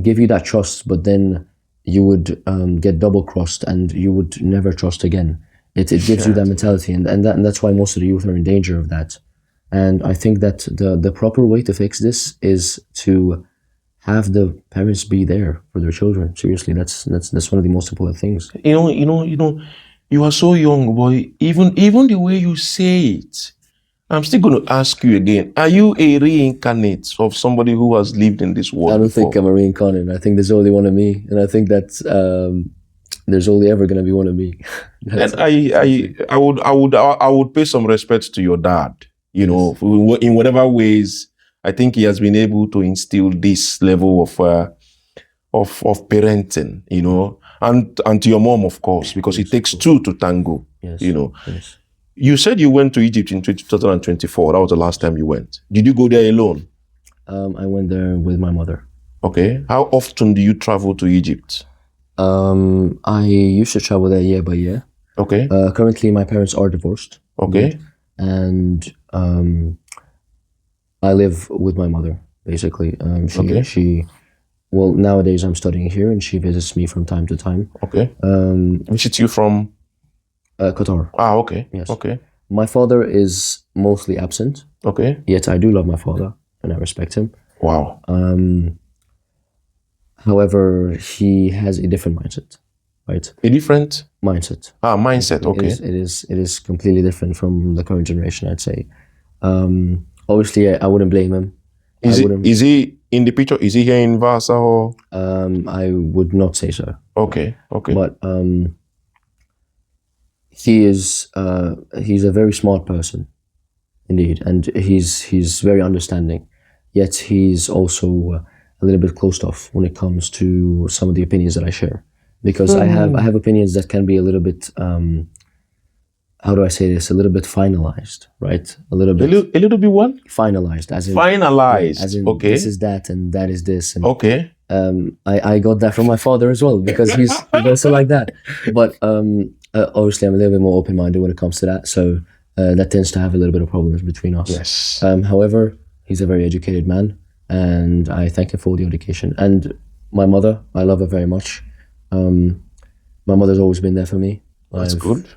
give you that trust, but then you would get double-crossed and you would never trust again. It gives you that mentality, and that's why most of the youth are in danger of that. And I think that the proper way to fix this is to have the parents be there for their children. Seriously, that's one of the most important things. You know, You are so young, boy. Even the way you say it, I'm still going to ask you again. Are you a reincarnate of somebody who has lived in this world I don't before? think I'm a reincarnate. I think there's only one of me, and I think that there's only ever going to be one of me. And I would pay some respect to your dad. You know, in whatever ways, I think he has been able to instill this level of parenting. You know, and to your mom, of course, because it takes two to tango. Yes. You know. Yes. You said you went to Egypt in 2024. That was the last time you went. Did you go there alone? I went there with my mother. Okay. How often do you travel to Egypt? I used to travel there year by year. Okay. Currently, my parents are divorced. Okay. Good. And I live with my mother, basically. Well, nowadays I'm studying here, and she visits me from time to time. Okay. Visits you from? Qatar. Ah, okay. Yes. Okay. My father is mostly absent. Okay. Yet I do love my father, and I respect him. Wow. However, he has a different mindset, right? A different mindset. Ah, mindset. Okay. It is completely different from the current generation, I'd say. Obviously, I wouldn't blame him. Is he in the picture? Is he here in Vaasa or? I would not say so. Okay. Okay. But he's a very smart person, indeed, and he's very understanding. Yet he's also a little bit closed off when it comes to some of the opinions that I share, because I have opinions that can be a little bit how do I say this? A little bit finalized, right? A little bit what? Finalized, as in finalized. as in okay. This is that, and that is this. And, okay. I got that from my father as well, because he's also like that. But obviously, I'm a little bit more open-minded when it comes to that, so that tends to have a little bit of problems between us. Yes. However, he's a very educated man, and I thank him for the education. And my mother, I love her very much. My mother's always been there for me. That's good.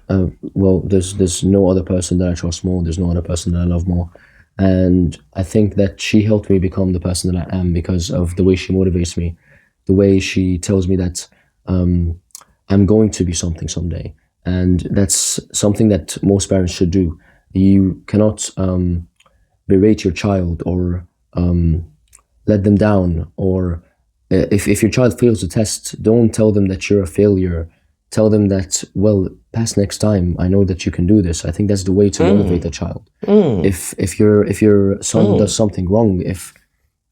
Well, there's no other person that I trust more. There's no other person that I love more. And I think that she helped me become the person that I am because of the way she motivates me, the way she tells me that I'm going to be something someday. And that's something that most parents should do. You cannot berate your child or let them down. Or if your child fails the test, don't tell them that you're a failure. Tell them that, well, pass next time. I know that you can do this. I think that's the way to motivate a child. If your son does something wrong, if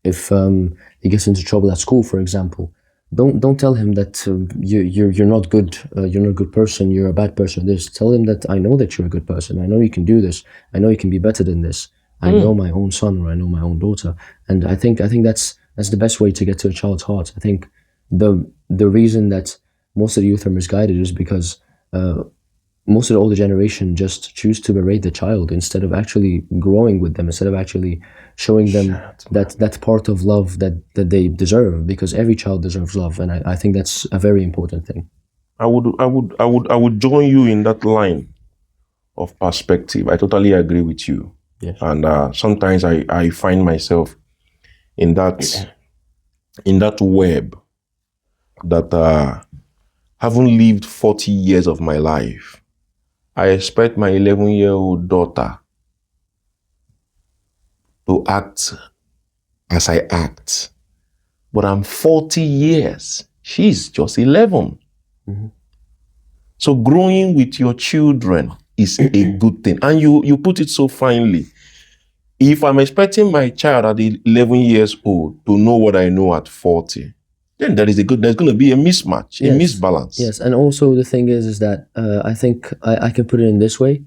he gets into trouble at school, for example, don't tell him that you're not good. You're not a good person. You're a bad person. Tell him that I know that you're a good person. I know you can do this. I know you can be better than this. I know my own son, or I know my own daughter. And I think that's the best way to get to a child's heart. I think the reason that most of the youth are misguided is because most of the older generation just choose to berate the child instead of actually growing with them, instead of actually showing them that part of love that they deserve, because every child deserves love. And I think that's a very important thing. I would join you in that line of perspective. I totally agree with you. Yes. And sometimes I find myself in that web that having lived 40 years of my life, I expect my 11-year-old daughter to act as I act. But I'm 40 years. She's just 11. Mm-hmm. So growing with your children is a good thing. And you put it so finely. If I'm expecting my child at 11 years old to know what I know at 40, then there's going to be a mismatch, a misbalance. Yes, and also the thing is that I think I can put it in this way.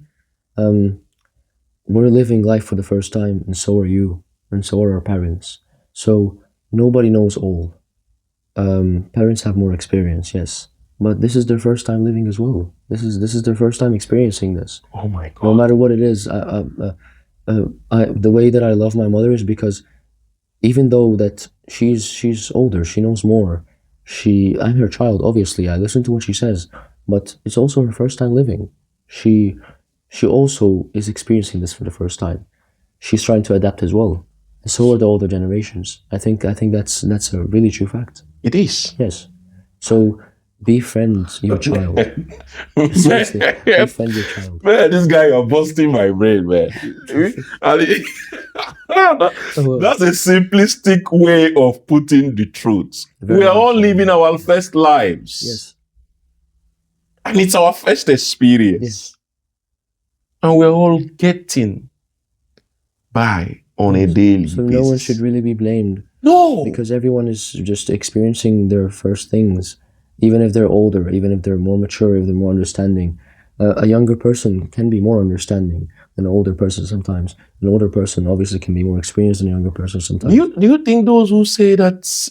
We're living life for the first time, and so are you, and so are our parents. So nobody knows all. Parents have more experience, yes, but this is their first time living as well. This is their first time experiencing this. Oh my God! No matter what it is, the way that I love my mother is because even though that she's older, she knows more. I'm her child, obviously. I listen to what she says, but it's also her first time living. She also is experiencing this for the first time. She's trying to adapt as well. And so are the older generations. I think that's a really true fact. It is. Yes. So befriend your child. Seriously, befriend your child. Man, this guy, you're busting my brain, man. That's a simplistic way of putting the truth. We are all living our first lives. Yes. And it's our first experience. Yes. And we're all getting by on a daily basis. So no one should really be blamed. No. Because everyone is just experiencing their first things. Even if they're older, even if they're more mature, if they're more understanding. A younger person can be more understanding than an older person sometimes. An older person obviously can be more experienced than a younger person sometimes. Do you think those who say that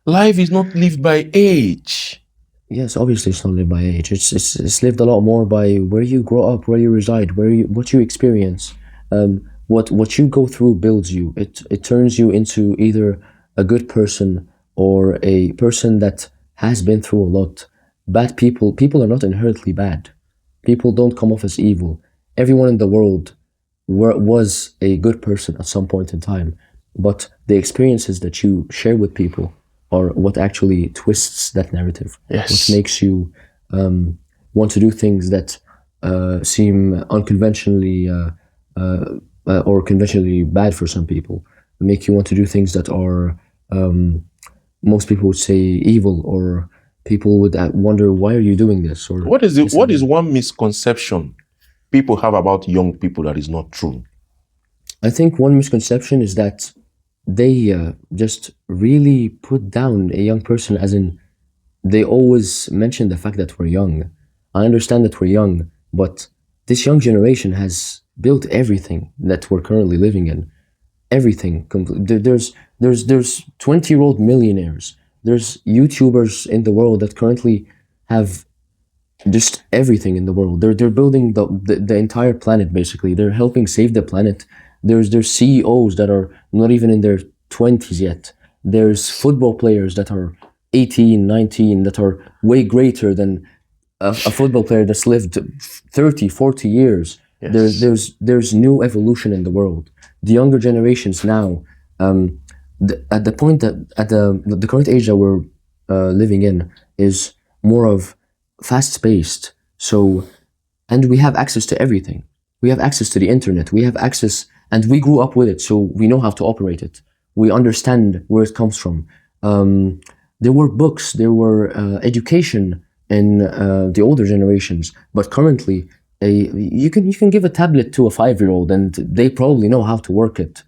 life is not lived by age? Yes, obviously it's not lived by age. It's lived a lot more by where you grow up, where you reside, what you experience. What you go through builds you. It turns you into either a good person or a person that has been through a lot. Bad people are not inherently bad. People don't come off as evil. Everyone in the world was a good person at some point in time, but the experiences that you share with people are what actually twists that narrative. Yes. What makes you want to do things that seem unconventionally or conventionally bad for some people. Make you want to do things that are most people would say evil, or people would wonder, why are you doing this? Or what is one misconception people have about young people that is not true? I think one misconception is that they just really put down a young person, as in they always mention the fact that we're young. I understand that we're young, but this young generation has built everything that we're currently living in. Everything. There's 20-year-old millionaires. There's YouTubers in the world that currently have just everything in the world. They're building the entire planet, basically. They're helping save the planet. There's CEOs that are not even in their 20s yet. There's football players that are 18, 19, that are way greater than a football player that's lived 30, 40 years. Yes. There's new evolution in the world. The younger generations now, at the point that at the current age that we're living in is more of fast-paced. So, and we have access to everything. We have access to the internet. We have access, and we grew up with it, so we know how to operate it. We understand where it comes from. There were books, there were education in the older generations, but currently, you can give a tablet to a 5-year-old, and they probably know how to work it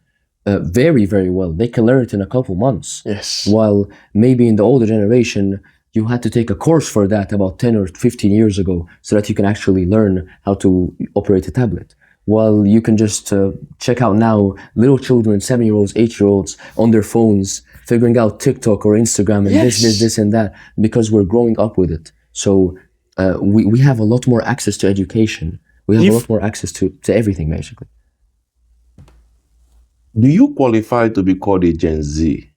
very, very well. They can learn it in a couple months. Yes. While maybe in the older generation, you had to take a course for that about 10 or 15 years ago, so that you can actually learn how to operate a tablet. While you can just check out now little children, 7-year-olds, 8-year-olds on their phones, figuring out TikTok or Instagram and Yes. this and that, because we're growing up with it. So we have a lot more access to education. We have a lot more access to everything, basically. Do you qualify to be called a Gen Z?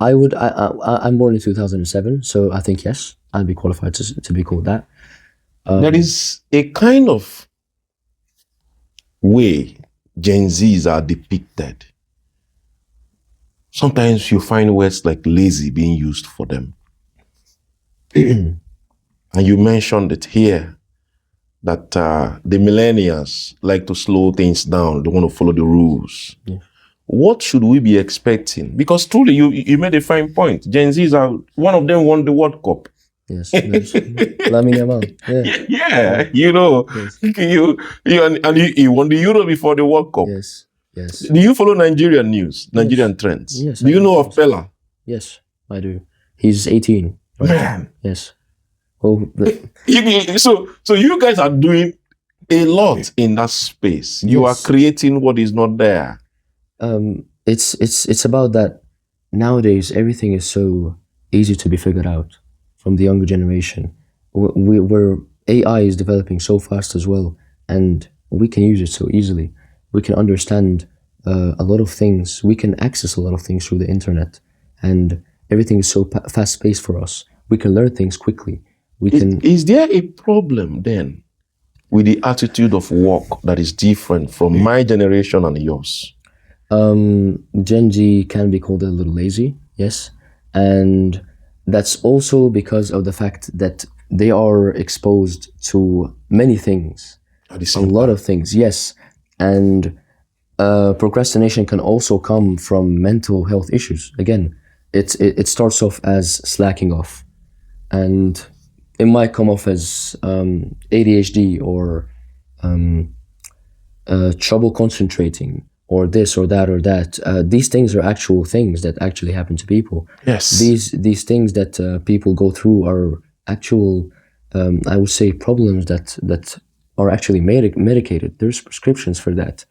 I'm born in 2007, so I think yes, I'd be qualified to be called that. There is a kind of way Gen Zs are depicted. Sometimes you find words like lazy being used for them. And you mentioned it here, that the millennials like to slow things down. They want to follow the rules. Yeah. What should we be expecting? Because truly, you made a fine point. Gen Zs are, one of them won the World Cup. Yes. Lamine Yamal. Yeah. Yeah, you know, yes. You won the Euro before the World Cup. Yes. Yes. Do you follow Nigerian news, Nigerian trends? Yes. Do you know of Pella? Yes, I do. He's 18. Right? Man. Yes. Oh, so you guys are doing a lot in that space. Yes. You are creating what is not there. It's about that. Nowadays, everything is so easy to be figured out from the younger generation. Where AI is developing so fast as well, and we can use it so easily. We can understand a lot of things. We can access a lot of things through the internet, and everything is so fast-paced for us. We can learn things quickly. Is there a problem then with the attitude of work that is different from my generation and yours? Gen Z can be called a little lazy, yes, and that's also because of the fact that they are exposed to many things, At the a same lot time. of things, yes. And procrastination can also come from mental health issues. Again, it starts off as slacking off, and it might come off as ADHD or trouble concentrating or this or that or that. These things are actual things that actually happen to people. Yes. These things that people go through are actual, I would say, problems that are actually medicated. There's prescriptions for that.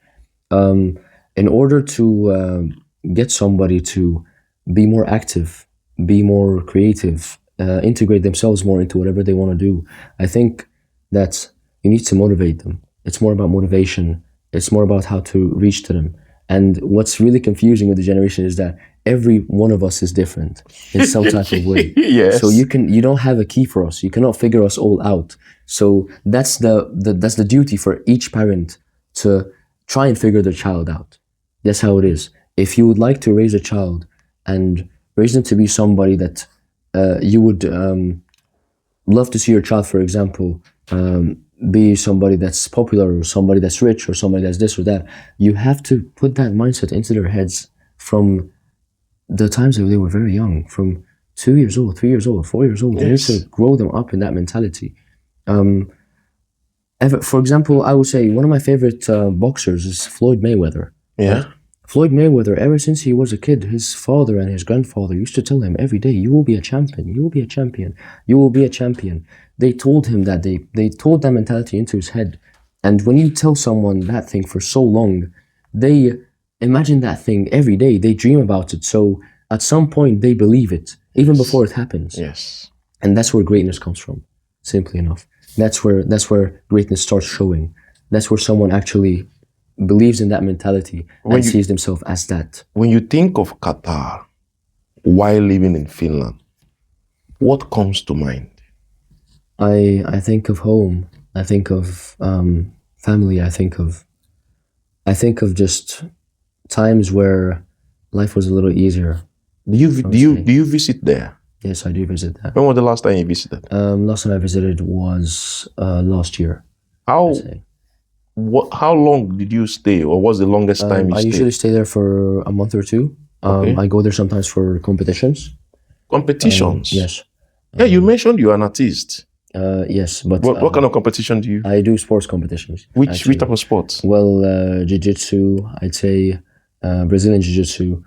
In order to get somebody to be more active, be more creative, integrate themselves more into whatever they want to do, I think that you need to motivate them. It's more about motivation. It's more about how to reach to them. And what's really confusing with the generation is that every one of us is different in some type of way. Yes. So you don't have a key for us. You cannot figure us all out. So that's the duty for each parent to try and figure their child out. That's how it is. If you would like to raise a child and raise them to be somebody that you would love to see your child, for example, be somebody that's popular or somebody that's rich or somebody that's this or that, you have to put that mindset into their heads from the times that they were very young, from 2 years old, 3 years old, 4 years old. You need Yes. to grow them up in that mentality. For example, I would say one of my favorite boxers is Floyd Mayweather. Yeah. Floyd Mayweather, ever since he was a kid, his father and his grandfather used to tell him every day, you will be a champion, you will be a champion, you will be a champion. They told him that, they told that mentality into his head. And when you tell someone that thing for so long, they imagine that thing every day, they dream about it. So at some point they believe it, even before it happens. Yes. And that's where greatness comes from, simply enough. That's where greatness starts showing. That's where someone actually believes in that mentality and sees themselves as that. When you think of Qatar while living in Finland, what comes to mind? I think of home. I think of family. I think of just times where life was a little easier. Do you visit there? Yes, I do visit that. When was the last time you visited? Last time I visited was last year. How long did you stay, or what's the longest time you I stayed? usually stay there for a month or two. Okay. I go there sometimes for competitions. Competitions? Yes. Yeah, you mentioned you're an artist. Yes, but What kind of competition do you? I do sports competitions. Which type of sports? Well, jiu-jitsu, I'd say Brazilian jiu-jitsu.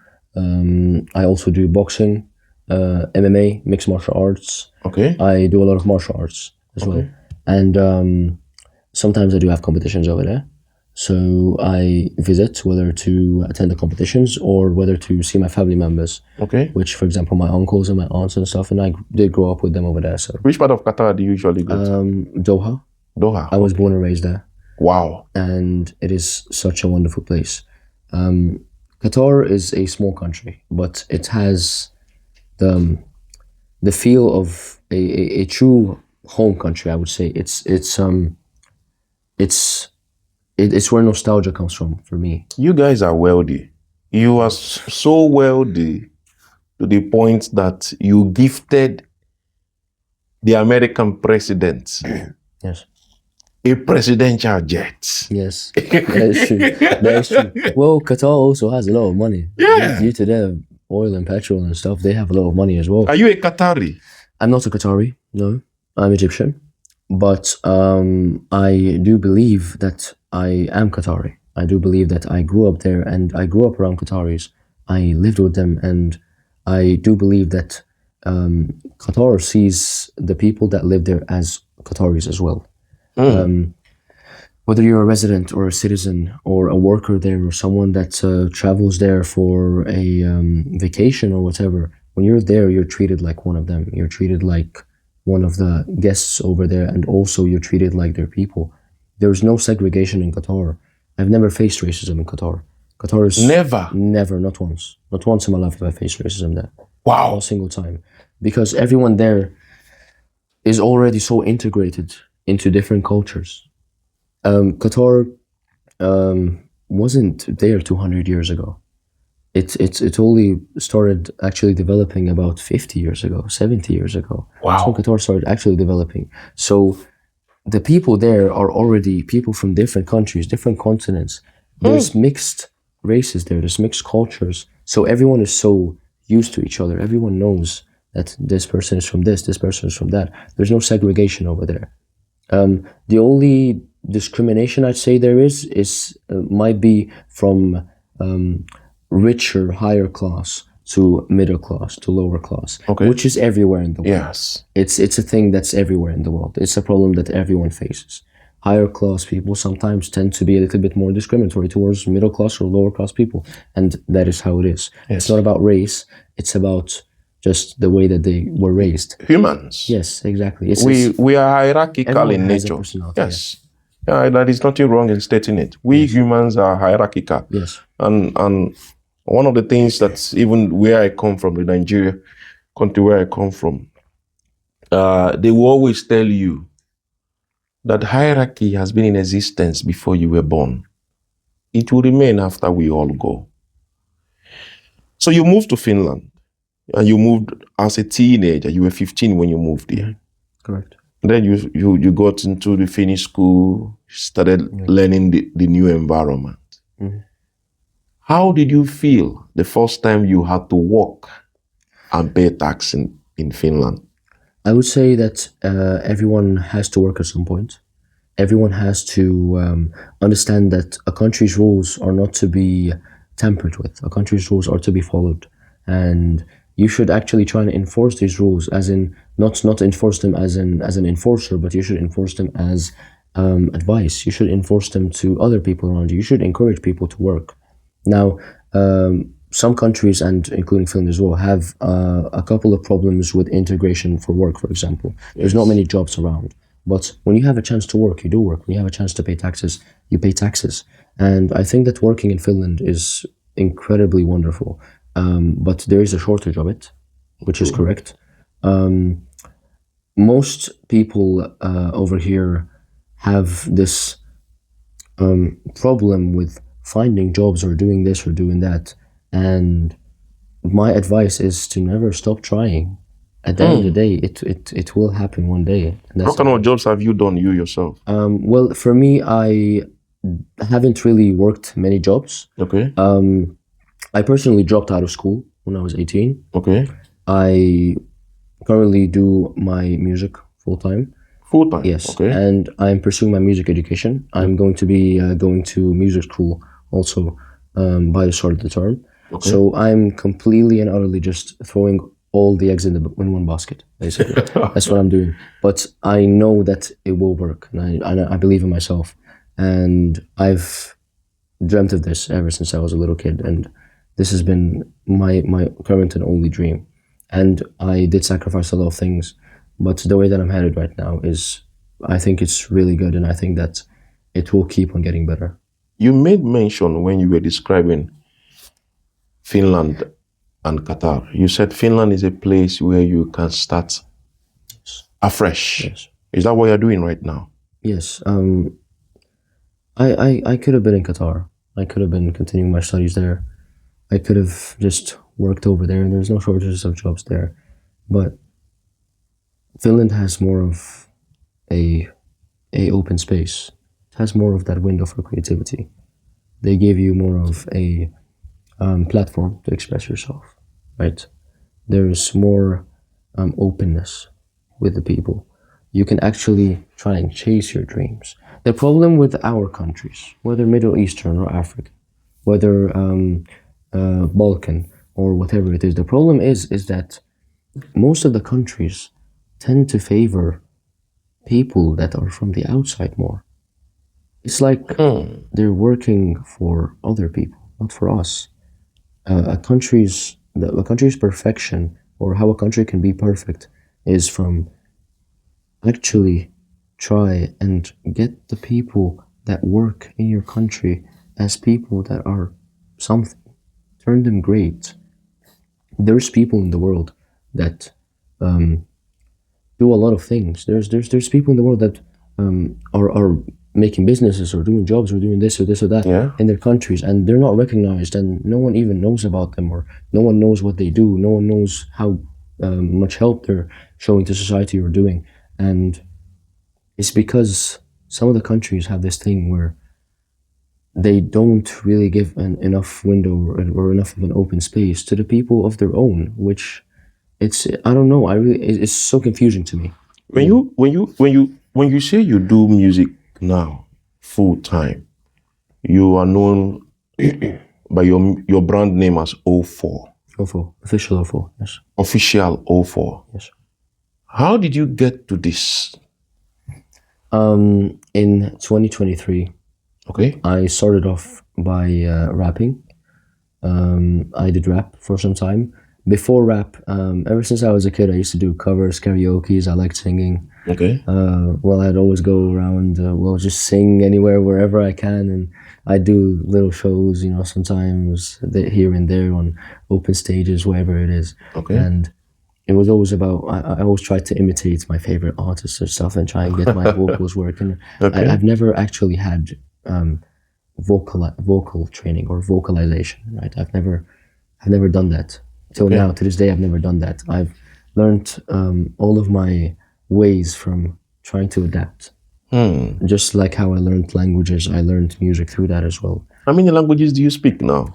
I also do boxing, MMA, mixed martial arts. Okay. I do a lot of martial arts as well. And sometimes I do have competitions over there. So I visit, whether to attend the competitions or whether to see my family members. Okay. Which, for example, my uncles and my aunts and stuff, and I did grow up with them over there. So Which part of Qatar do you usually go to? Doha. Doha. I was born and raised there. Wow. And it is such a wonderful place. Qatar is a small country, but it has the feel of a true home country. I would say it's where nostalgia comes from for me. You guys are wealthy. You are so wealthy to the point that you gifted the American president Yes. a presidential jet. Yes, that is true. That is true. Well, Qatar also has a lot of money. Yeah. Due to their oil and petrol and stuff, they have a lot of money as well. Are you a Qatari? I'm not a Qatari, no. I'm Egyptian. But I do believe that I am Qatari. I do believe that I grew up there and I grew up around Qataris. I lived with them, and I do believe that Qatar sees the people that live there as Qataris as well. Whether you're a resident or a citizen or a worker there or someone that travels there for a vacation or whatever, when you're there, you're treated like one of them. You're treated like one of the guests over there, and also you're treated like their people. There's no segregation in Qatar. I've never faced racism in Qatar. Qatar is... Never, not once. Not once in my life have I faced racism there. Wow. Not a single time. Because everyone there is already so integrated into different cultures. Qatar wasn't there 200 years ago. it only started actually developing about 50 years ago, 70 years ago. Wow. So Qatar started actually developing. So the people there are already people from different countries, different continents. There's mixed races there, there's mixed cultures. So everyone is so used to each other. Everyone knows that this person is from this person is from that. There's no segregation over there. The only discrimination I'd say there is might be from richer, higher class to middle class to lower class, Okay. which is everywhere in the world. Yes. It's a thing that's everywhere in the world. It's a problem that everyone faces. Higher class people sometimes tend to be a little bit more discriminatory towards middle class or lower class people, and that is how it is. It's not about race. It's about just the way that they were raised. Humans. Yes, exactly. We are hierarchical everyone in has a nature. personality, Yes. Yeah, that is nothing wrong in stating it. We humans are hierarchical. Yes. And one of the things that's even where I come from, the Nigeria country where I come from, they will always tell you that hierarchy has been in existence before you were born. It will remain after we all go. So you moved to Finland, and you moved as a teenager. You were 15 when you moved here. Correct. Then you got into the Finnish school, started learning the new environment. How did you feel the first time you had to work and pay tax in Finland? I would say that everyone has to work at some point. Everyone has to understand that a country's rules are not to be tampered with. A country's rules are to be followed, and you should actually try and enforce these rules, as in not enforce them as an enforcer, but you should enforce them as advice. You should enforce them to other people around you. You should encourage people to work. Now, some countries, and including Finland as well, have a couple of problems with integration for work, for example. There's not many jobs around. But when you have a chance to work, you do work. When you have a chance to pay taxes, you pay taxes. And I think that working in Finland is incredibly wonderful. But there is a shortage of it, which is correct. Most people over here have this problem with finding jobs or doing this or doing that. And my advice is to never stop trying. At the end of the day, it will happen one day. And What kind of jobs have you done, you yourself? Well, for me, I haven't really worked many jobs. Okay. I personally dropped out of school when I was 18. Okay. I currently do my music full-time. Full-time? Yes. Okay. And I'm pursuing my music education. I'm going to be going to music school also by the start of the term. Okay. So I'm completely and utterly just throwing all the eggs in one basket, basically. That's what I'm doing. But I know that it will work, and I believe in myself. And I've dreamt of this ever since I was a little kid, and this has been my current and only dream. And I did sacrifice a lot of things, but the way that I'm headed right now is, I think it's really good, and I think that it will keep on getting better. You made mention when you were describing Finland and Qatar. You said Finland is a place where you can start afresh. Yes. Is that what you're doing right now? Yes. I could have been in Qatar. I could have been continuing my studies there. I could have just worked over there, and there's no shortages of jobs there. But Finland has more of a open space. It has more of that window for creativity. They give you more of a platform to express yourself, right? There's more openness with the people. You can actually try and chase your dreams. The problem with our countries, whether Middle Eastern or African, whether Balkan or whatever it is, the problem is that most of the countries tend to favor people that are from the outside more. It's like they're working for other people, not for us. A country's perfection, or how a country can be perfect, is from actually try and get the people that work in your country as people that are something. Turn them great. There's people in the world that do a lot of things. There's people in the world that are making businesses or doing jobs or doing this or this or that in their countries, and they're not recognized, and no one even knows about them, or no one knows what they do. No one knows how much help they're showing to society or doing. And it's because some of the countries have this thing where they don't really give enough window or enough of an open space to the people of their own, which I don't know. It's so confusing to me. When you say you do music now full time, you are known by your brand name as 04. 04, official 04, yes. Official 04. Yes. How did you get to this? In 2023, okay, I started off by rapping. I did rap for some time. Before rap, ever since I was a kid, I used to do covers, karaoke's. I liked singing. Okay. Well, I'd always go around, just sing anywhere, wherever I can, and I do little shows, sometimes here and there on open stages, wherever it is. Okay. And it was always about, I always tried to imitate my favorite artists and stuff and try and get my vocals working. Okay. I've never actually had vocal training or vocalization, right? I've never done that. Till now, to this day, I've never done that. I've learned all of my ways from trying to adapt. Just like how I learned languages, I learned music through that as well. How many languages do you speak now?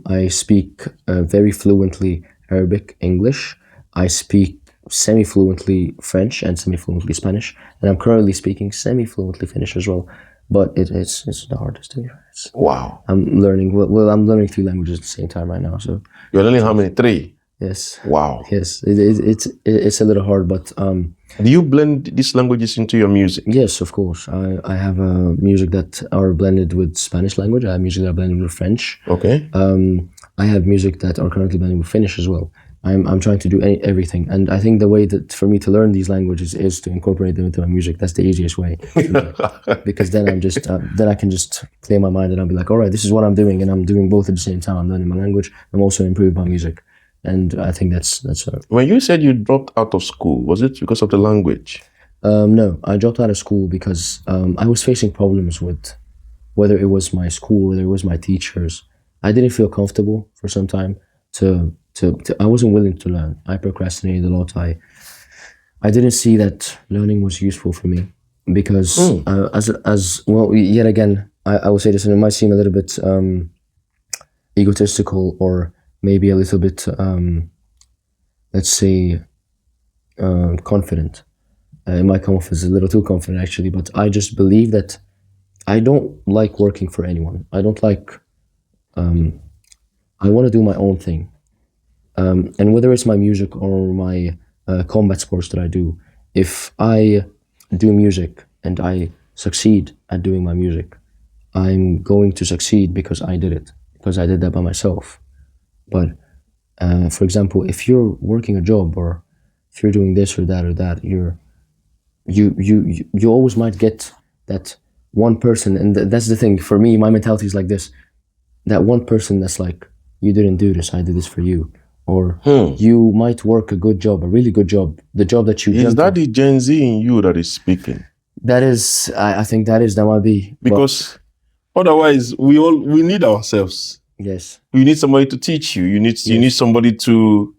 I speak very fluently Arabic, English. I speak semi-fluently French and semi-fluently Spanish. And I'm currently speaking semi-fluently Finnish as well. But it's the hardest to me. Wow. I'm learning, I'm learning 3 languages at the same time right now. So you're learning how many? 3? Yes. Wow. Yes, it's a little hard, but do you blend these languages into your music? Yes, of course. I have music that are blended with Spanish language. I have music that are blended with French. Okay. I have music that are currently blended with Finnish as well. I'm trying to do everything, and I think the way that for me to learn these languages is to incorporate them into my music. That's the easiest way, because then I'm just then I can just clear my mind and I'll be like, all right, this is what I'm doing, and I'm doing both at the same time. I'm learning my language. I'm also improving my music. And I think that's When you said you dropped out of school, was it because of the language? No, I dropped out of school because I was facing problems with whether it was my school, whether it was my teachers. I didn't feel comfortable for some time I wasn't willing to learn. I procrastinated a lot. I didn't see that learning was useful for me because as well, yet again, I will say this, and it might seem a little bit egotistical or maybe a little bit, let's say, confident. It might come off as a little too confident, actually, but I just believe that I don't like working for anyone. I don't like, I want to do my own thing. And whether it's my music or my combat sports that I do, if I do music and I succeed at doing my music, I'm going to succeed because I did it, because I did that by myself. But for example, if you're working a job or if you're doing this or that, you always might get that one person, and that's the thing. For me, my mentality is like this: that one person that's like, you didn't do this, I did this for you. Or you might work a good job, a really good job, the job that you... Is that the Gen Z in you that is speaking? That is, I think that might be. Because otherwise, we need ourselves. Yes. You need somebody to teach you. You need somebody to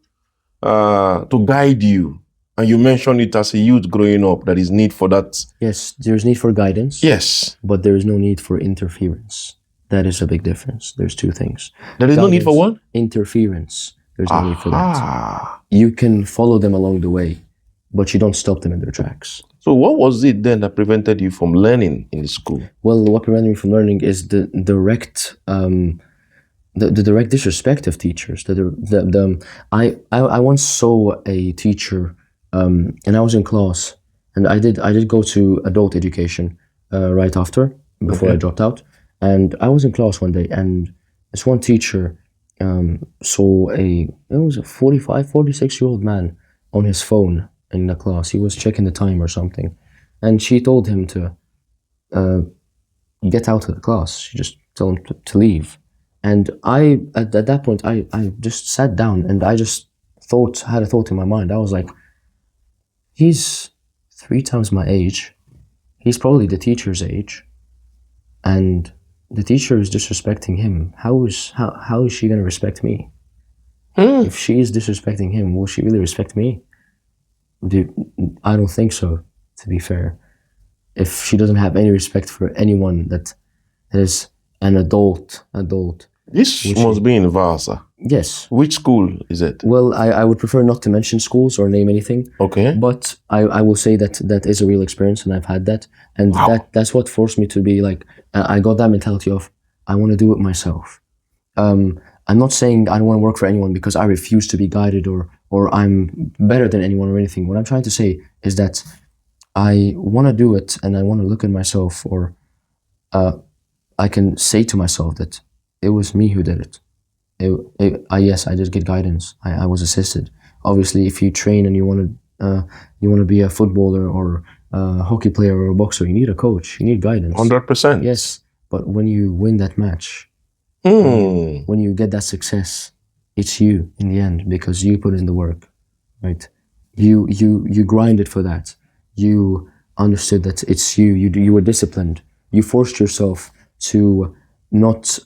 guide you. And you mentioned it as a youth growing up, that is need for that. Yes, there's need for guidance. Yes. But there is no need for interference. That is a big difference. There's 2 things. There is no need for what? Interference. There's no need for that. You can follow them along the way, but you don't stop them in their tracks. So what was it then that prevented you from learning in the school? Well, what prevented me from learning is the direct direct disrespect of teachers. I once saw a teacher, and I was in class, and I did go to adult education right after, before I dropped out, and I was in class one day, and this one teacher saw it was a 46-year-old man on his phone in the class. He was checking the time or something, and she told him to get out of the class. She just told him to leave. And at that point, I just sat down and I just had a thought in my mind. I was like, he's 3 times my age. he's probably the teacher's age, and the teacher is disrespecting him. How is she gonna respect me? If she is disrespecting him, will she really respect me? I don't think so, to be fair. If she doesn't have any respect for anyone that is an adult. This must be in Vaasa. Yes. Which school is it? Well, I would prefer not to mention schools or name anything. Okay. But I will say that that is a real experience, and I've had that. And that's what forced me to be like, I got that mentality of, I want to do it myself. I'm not saying I don't want to work for anyone because I refuse to be guided or I'm better than anyone or anything. What I'm trying to say is that I want to do it, and I want to look at myself, or I can say to myself that it was me who did it. Yes, I did get guidance. I was assisted. Obviously, if you train and you want to be a footballer or a hockey player or a boxer, you need a coach. You need guidance. 100%. Yes, but when you win that match, when you get that success, it's you in the end because you put in the work, right? You grinded for that. You understood that it's you. You were disciplined. You forced yourself to not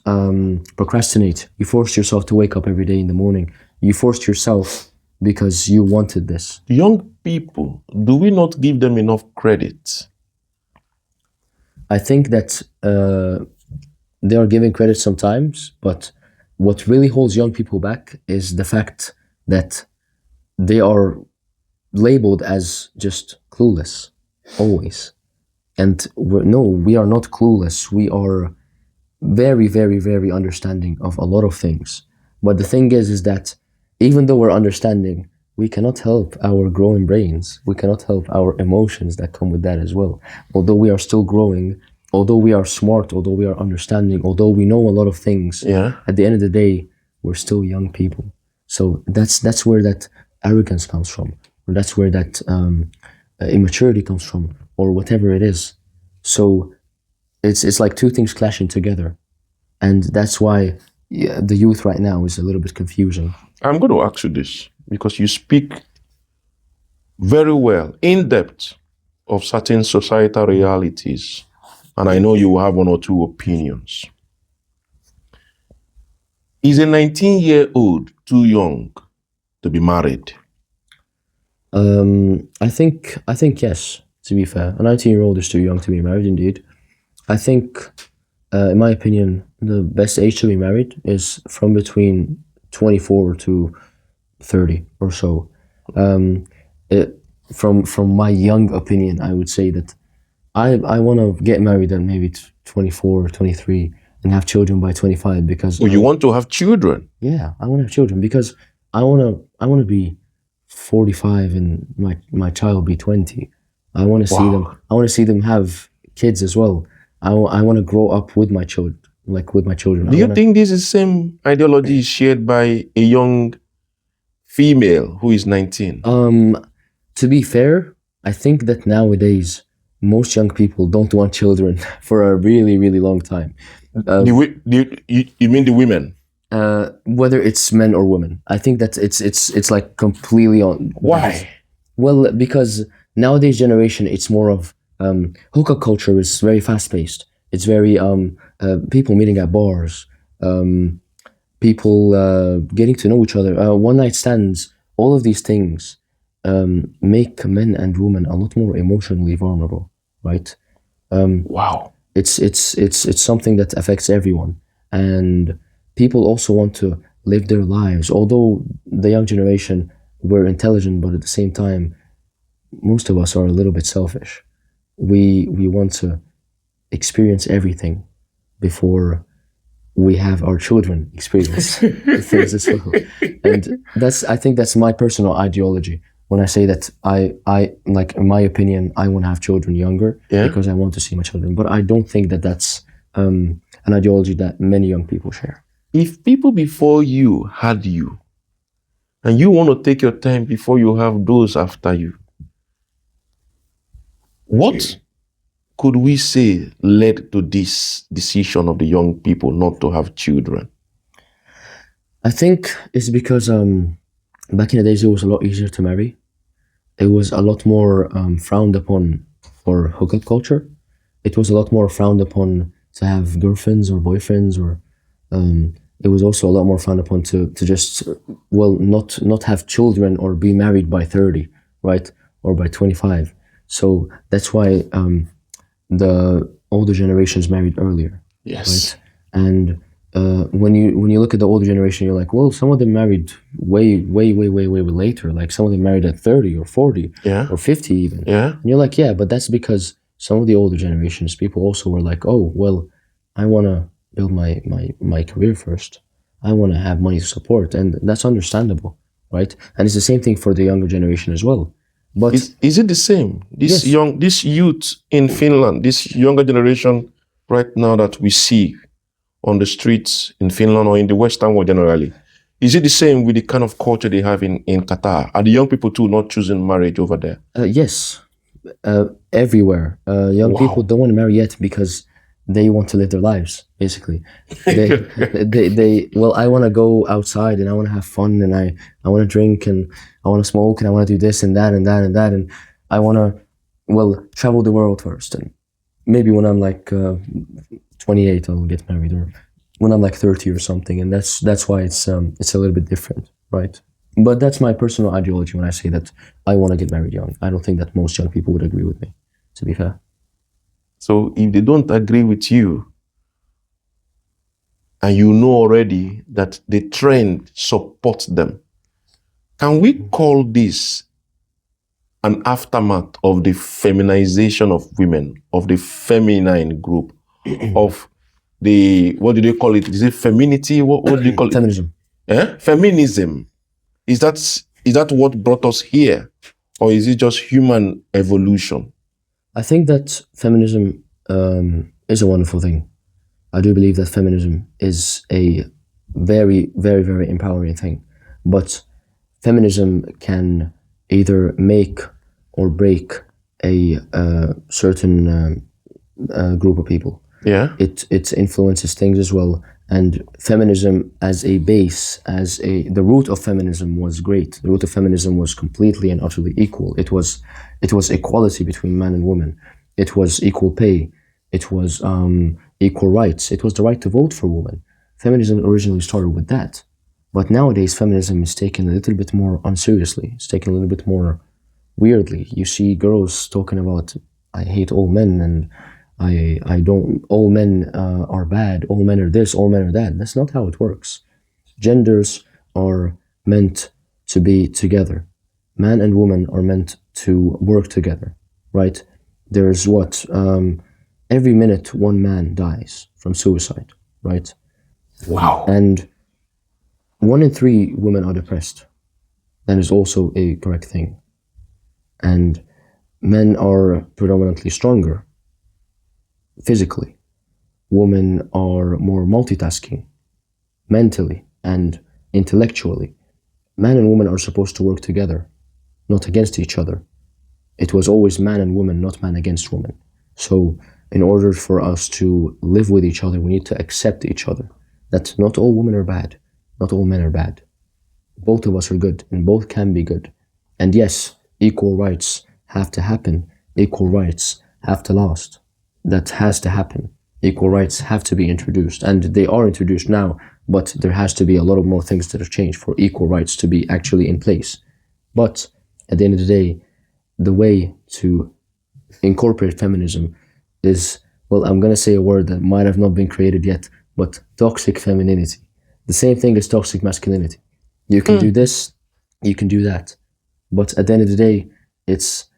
procrastinate. You forced yourself to wake up every day in the morning. You forced yourself because you wanted this. Young people, do we not give them enough credit? I think that they are giving credit sometimes, but what really holds young people back is the fact that they are labeled as just clueless, always. And we are not clueless. We are very, very, very understanding of a lot of things. But the thing is that even though we're understanding, we cannot help our growing brains. We cannot help our emotions that come with that as well. Although we are still growing, although we are smart, although we are understanding, although we know a lot of things, at the end of the day, we're still young people. So that's where that arrogance comes from, or that's where that immaturity comes from, or whatever it is. So it's like two things clashing together, and that's why the youth right now is a little bit confusing. I'm going to ask you this because you speak very well, in depth, of certain societal realities, and I know you will have one or two opinions. Is a 19-year-old too young to be married? I think yes, to be fair. A 19-year-old is too young to be married, indeed. I think, in my opinion, the best age to be married is from between 24 to 30 or so. From my young opinion, I would say that I want to get married at maybe 24 or 23 and have children by 25 because... you want to have children? Yeah, I want to have children because I want to be 45 and my child be 20. I want to see them. I want to see them have kids as well. I want to grow up with my children, Do you think this is the same ideology shared by a young female who is 19? To be fair, I think that nowadays most young people don't want children for a really, really long time. You mean the women? Whether it's men or women, I think that it's like completely on. Why? Well, because nowadays generation, it's more of hookah culture is very fast paced. It's very people meeting at bars, people getting to know each other, one night stands. All of these things make men and women a lot more emotionally vulnerable, right? Wow. It's something that affects everyone, and people also want to live their lives. Although the young generation, we're intelligent, but at the same time, most of us are a little bit selfish. We want to experience everything before we have our children experience things as well. And I think that's my personal ideology. When I say that I like, in my opinion, I want to have children younger because I want to see my children. But I don't think that that's an ideology that many young people share. If people before you had you, and you want to take your time before you have those after you, what could we say led to this decision of the young people not to have children? I think it's because back in the days, it was a lot easier to marry. It was a lot more frowned upon or hookup culture. It was a lot more frowned upon to have girlfriends or boyfriends, or it was also a lot more frowned upon to just, well, not have children or be married by 30, right? Or by 25. So that's why the older generations married earlier. Yes. Right? And when you look at the older generation, you're like, well, some of them married way later. Like some of them married at 30 or 40 Yeah. or 50 even. Yeah. And you're like, yeah, but that's because some of the older generations, people also were like, oh, well, I want to build my career first. I want to have money to support, and that's understandable, right? And it's the same thing for the younger generation as well. But Is it the same? This Yes. this youth in Finland, this younger generation right now that we see on the streets in Finland or in the Western world generally, is it the same with the kind of culture they have in Qatar? Are the young people too not choosing marriage over there? Yes, everywhere. Young Wow. people don't want to marry yet because they want to live their lives. Basically, they well, I want to go outside and I want to have fun and I want to drink and I want to smoke and I want to do this and that and that and that, and I want to, well, travel the world first, and maybe when I'm like 28 I'll get married, or when I'm like 30 or something, and that's why it's a little bit different, right? But that's my personal ideology when I say that I want to get married young. I don't think that most young people would agree with me, to be fair. So if they don't agree with you, and you know already that the trend supports them, can we call this an aftermath of the feminization of women, of the feminine group, of the, what do they call it? Is it femininity? What do you call it? Feminism. Feminism. Is that what brought us here? Or is it just human evolution? I think that feminism is a wonderful thing. I do believe that feminism is a very, very, very empowering thing. But feminism can either make or break a certain group of people. Yeah. It influences things as well. And feminism as a base, the root of feminism was great. The root of feminism was completely and utterly equal. It was equality between man and woman. It was equal pay. It was equal rights. It was the right to vote for women. Feminism originally started with that. But nowadays, feminism is taken a little bit more unseriously. It's taken a little bit more weirdly. You see girls talking about, I hate all men, and I don't, all men are bad, all men are this, all men are that. That's not how it works. Genders are meant to be together. Man and woman are meant to work together, right? There's what? Every minute one man dies from suicide, right? Wow. And 1 in 3 women are depressed. That is also a correct thing. And men are predominantly stronger physically. Women are more multitasking mentally and intellectually. Man and woman are supposed to work together, not against each other. It was always man and woman, not man against woman. So in order for us to live with each other, we need to accept each other. That not all women are bad, not all men are bad. Both of us are good, and both can be good. And yes, equal rights have to happen. Equal rights have to last. That has to happen. Equal rights have to be introduced, and they are introduced now, but there has to be a lot of more things that have changed for equal rights to be actually in place. But at the end of the day, the way to incorporate feminism is, well, I'm going to say a word that might have not been created yet, but toxic femininity. The same thing as toxic masculinity. You can do this, you can do that. But at the end of the day, it's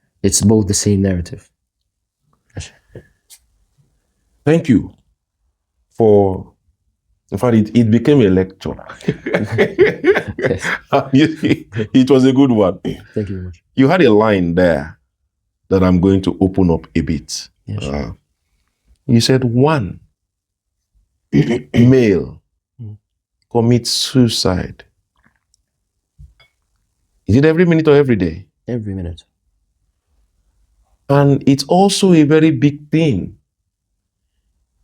both the same narrative. Thank you for, in fact, it became a lecture. It was a good one. Thank you very much. You had a line there that I'm going to open up a bit. Yes. You said 1 male commits suicide. Is it every minute or every day? Every minute. And it's also a very big thing.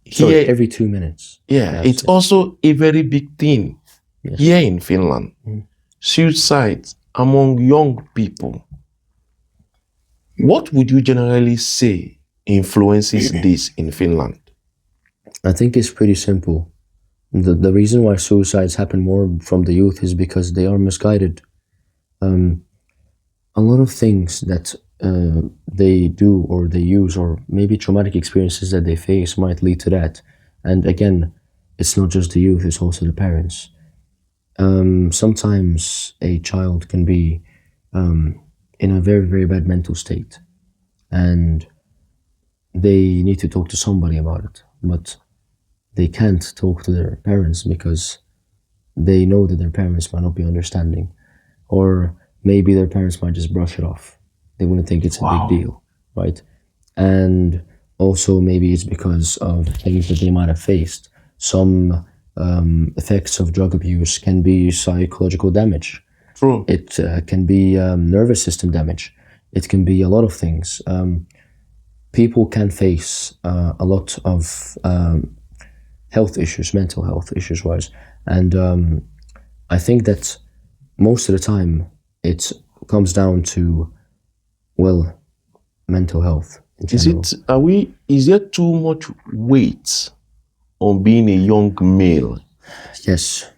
Sorry, Here, every 2 minutes. yeah, it's also a very big thing Yes. here in Finland. Suicide among young people. What would you generally say influences this in Finland? I think it's pretty simple. The reason why suicides happen more from the youth is because they are misguided. A lot of things that they do or they use, or maybe traumatic experiences that they face, might lead to that. And again, it's not just the youth, it's also the parents. Sometimes a child can be in a very, very bad mental state, and they need to talk to somebody about it, but they can't talk to their parents because they know that their parents might not be understanding, or maybe their parents might just brush it off. They wouldn't think it's a Wow. big deal, right? And also maybe it's because of things that they might have faced. Some effects of drug abuse can be psychological damage. True. It can be nervous system damage. It can be a lot of things. People can face a lot of health issues, mental health issues wise. And I think that most of the time it comes down to, well, mental health in general. Is there too much weight on being a young male? Yes.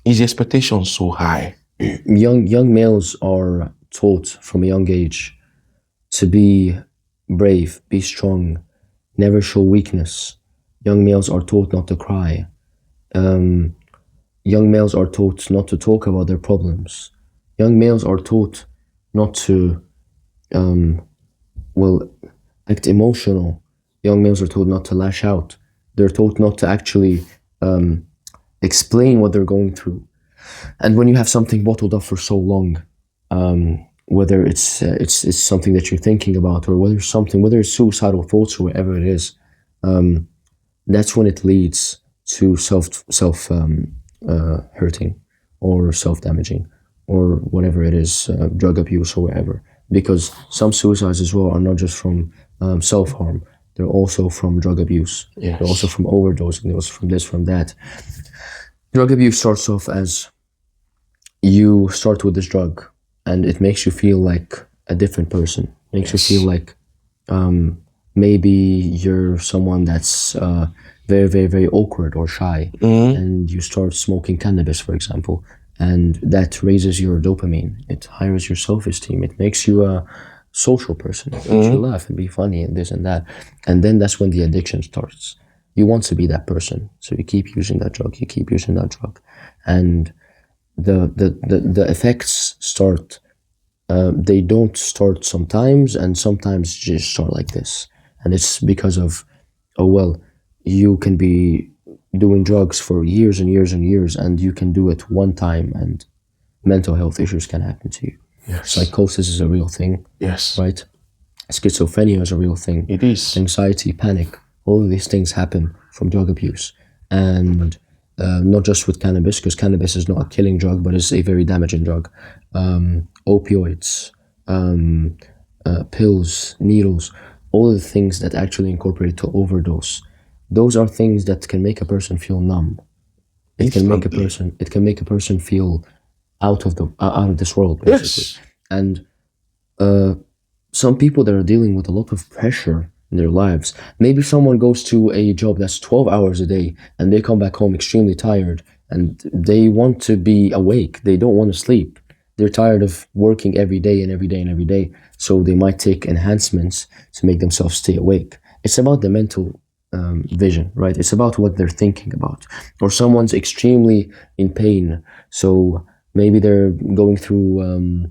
Is the expectation so high? Young males are taught from a young age to be brave, be strong, never show weakness. Young males are taught not to cry. Young males are taught not to talk about their problems. Young males are taught not to, act emotional. Young males are told not to lash out. They're taught not to actually explain what they're going through. And when you have something bottled up for so long, whether it's something that you're thinking about, or whether it's suicidal thoughts or whatever it is, that's when it leads to self hurting or self damaging or whatever it is, drug abuse or whatever. Because some suicides as well are not just from self harm; they're also from drug abuse. Yes. They're also from overdosing. They're also from this, from that. Drug abuse starts off as you start with this drug, and it makes you feel like a different person. Makes you feel like maybe you're someone that's very, very, very awkward or shy, and you start smoking cannabis, for example, and that raises your dopamine. It higher your self-esteem. It makes you a social person. It makes you laugh and be funny and this and that. And then that's when the addiction starts. You want to be that person, so you keep using that drug. You keep using that drug, and the effects start. They don't start sometimes, and sometimes just start like this. And it's because of, you can be doing drugs for years and years and years, and you can do it one time, and mental health issues can happen to you. Yes. Psychosis is a real thing. Yes. Right? Schizophrenia is a real thing. It is. Anxiety, panic, all of these things happen from drug abuse. And not just with cannabis, because cannabis is not a killing drug, but it's a very damaging drug. Opioids, pills, needles, all of the things that actually incorporate to overdose. Those are things that can make a person feel numb. It can make a person feel out of this world, basically. Yes. And some people that are dealing with a lot of pressure in their lives, maybe someone goes to a job that's 12 hours a day and they come back home extremely tired and they want to be awake. They don't want to sleep. They're tired of working every day and every day and every day. So they might take enhancements to make themselves stay awake. It's about the mental vision, right? It's about what they're thinking about. Or someone's extremely in pain. So maybe they're going through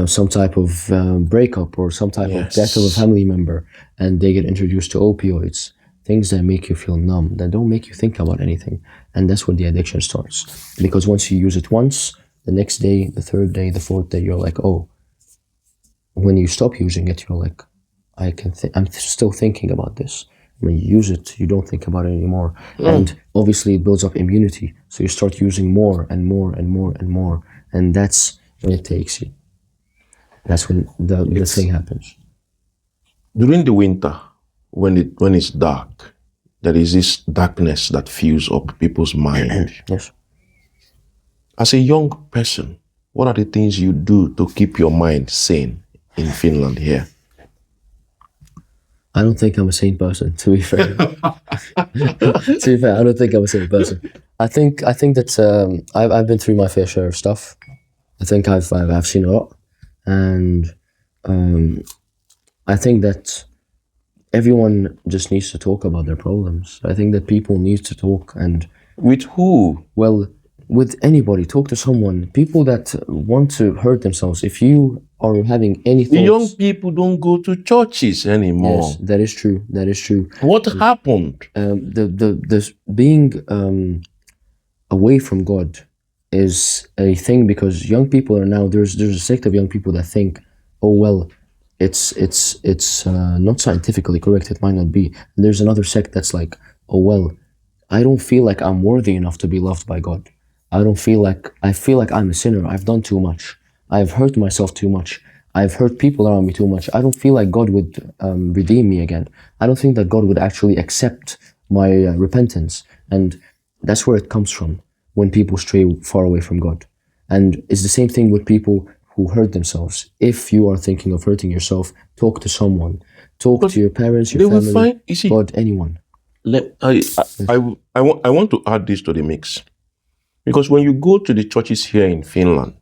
some type of breakup or some type of death of a family member, and they get introduced to opioids, things that make you feel numb, that don't make you think about anything. And that's when the addiction starts. Because once you use it once, the next day, the third day, the fourth day, you're like, oh. When you stop using it, you're like, I'm still thinking about this. When you use it, you don't think about it anymore. And obviously it builds up immunity. So you start using more and more and more and more. And that's when it takes you. That's when the thing happens. During the winter, when it's dark, there is this darkness that fills up people's mind. Yes. As a young person, what are the things you do to keep your mind sane in Finland here? I don't think I'm a sane person, to be fair. To be fair, I don't think I'm a sane person. I think that I've been through my fair share of stuff. I think I've seen a lot, and I think that everyone just needs to talk about their problems. I think that people need to talk, and With who? well, with anybody, talk to someone. People that want to hurt themselves. If you are having any The young thoughts, people don't go to churches anymore. yes, that is true. That is true. What happened? The being away from God is a thing, because young people are now there's a sect of young people that think, oh well, it's not scientifically correct. It might not be. And there's another sect that's like, oh well, I don't feel like I'm worthy enough to be loved by God. I feel like I'm a sinner. I've done too much. I've hurt myself too much. I've hurt people around me too much. I don't feel like God would redeem me again. I don't think that God would actually accept my repentance. And that's where it comes from, when people stray far away from God. And it's the same thing with people who hurt themselves. If you are thinking of hurting yourself, talk to someone. Talk to your parents, your They will family, find, you see, God, anyone. I want to add this to the mix. Because when you go to the churches here in Finland,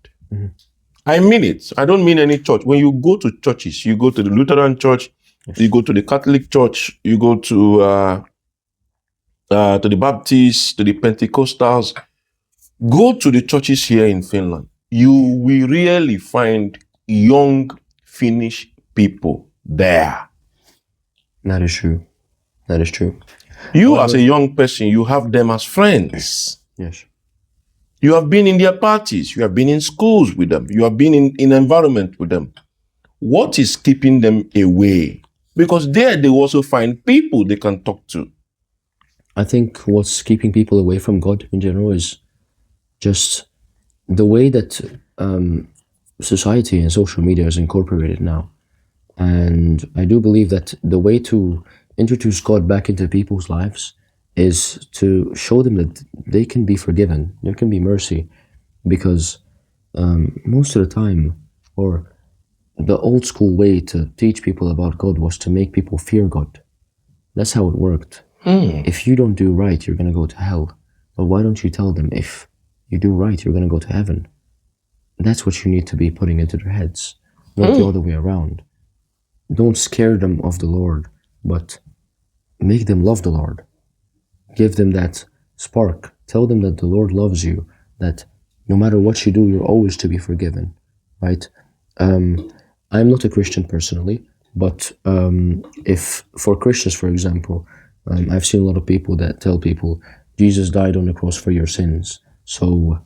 I mean it. I don't mean any church. When you go to churches, you go to the Lutheran church, you go to the Catholic church, you go to the Baptists, to the Pentecostals. Go to the churches here in Finland. You will really find young Finnish people there. That is true. That is true. You as a young person, you have them as friends. Yes. You have been in their parties. You have been in schools with them. You have been in environment with them. What is keeping them away? Because there they also find people they can talk to. I think what's keeping people away from God in general is just the way that society and social media is incorporated now. And I do believe that the way to introduce God back into people's lives is to show them that they can be forgiven, there can be mercy, because most of the time, or the old school way to teach people about God was to make people fear God. That's how it worked. If you don't do right, you're going to go to hell. But why don't you tell them, if you do right, you're going to go to heaven? That's what you need to be putting into their heads, not the other way around. Don't scare them of the Lord, but make them love the Lord. Give them that spark. Tell them that the Lord loves you, that no matter what you do, you're always to be forgiven, right? I'm not a Christian personally, but if for Christians, for example, I've seen a lot of people that tell people, Jesus died on the cross for your sins, so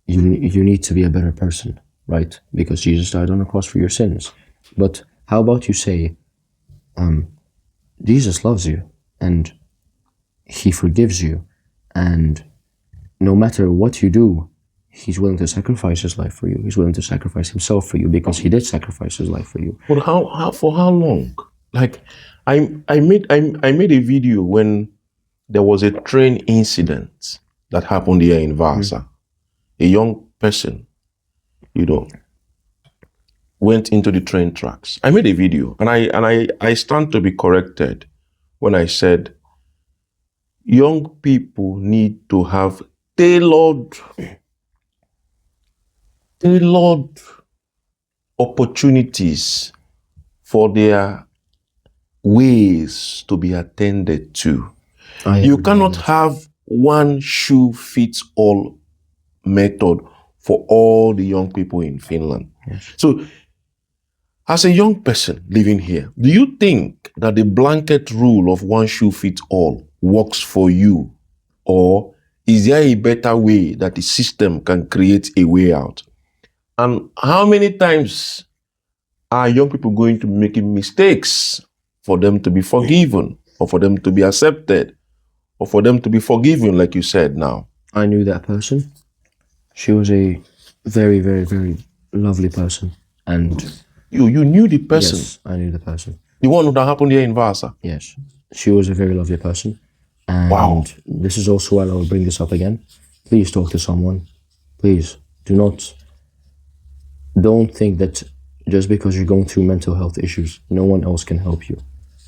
you need to be a better person, right? Because Jesus died on the cross for your sins. But how about you say, Jesus loves you, and He forgives you, and no matter what you do, He's willing to sacrifice His life for you. He's willing to sacrifice Himself for you, because He did sacrifice His life for you. But how for how long? Like I made a video when there was a train incident that happened here in Vaasa. A young person, went into the train tracks. I made a video, and I stand to be corrected when I said young people need to have tailored opportunities for their ways to be attended to. You cannot have one shoe fits all method for all the young people in Finland. Yes. So, as a young person living here, do you think that the blanket rule of one shoe fits all works for you? Or is there a better way that the system can create a way out? And how many times are young people going to be making mistakes for them to be forgiven, or for them to be accepted, or for them to be forgiven, like you said now? I knew that person. She was a very, very, very lovely person. And you knew the person? Yes, I knew the person. The one that happened here in Vaasa? Yes. She was a very lovely person. And wow. This is also why I will bring this up again. Please talk to someone. Please don't think that just because you're going through mental health issues, no one else can help you.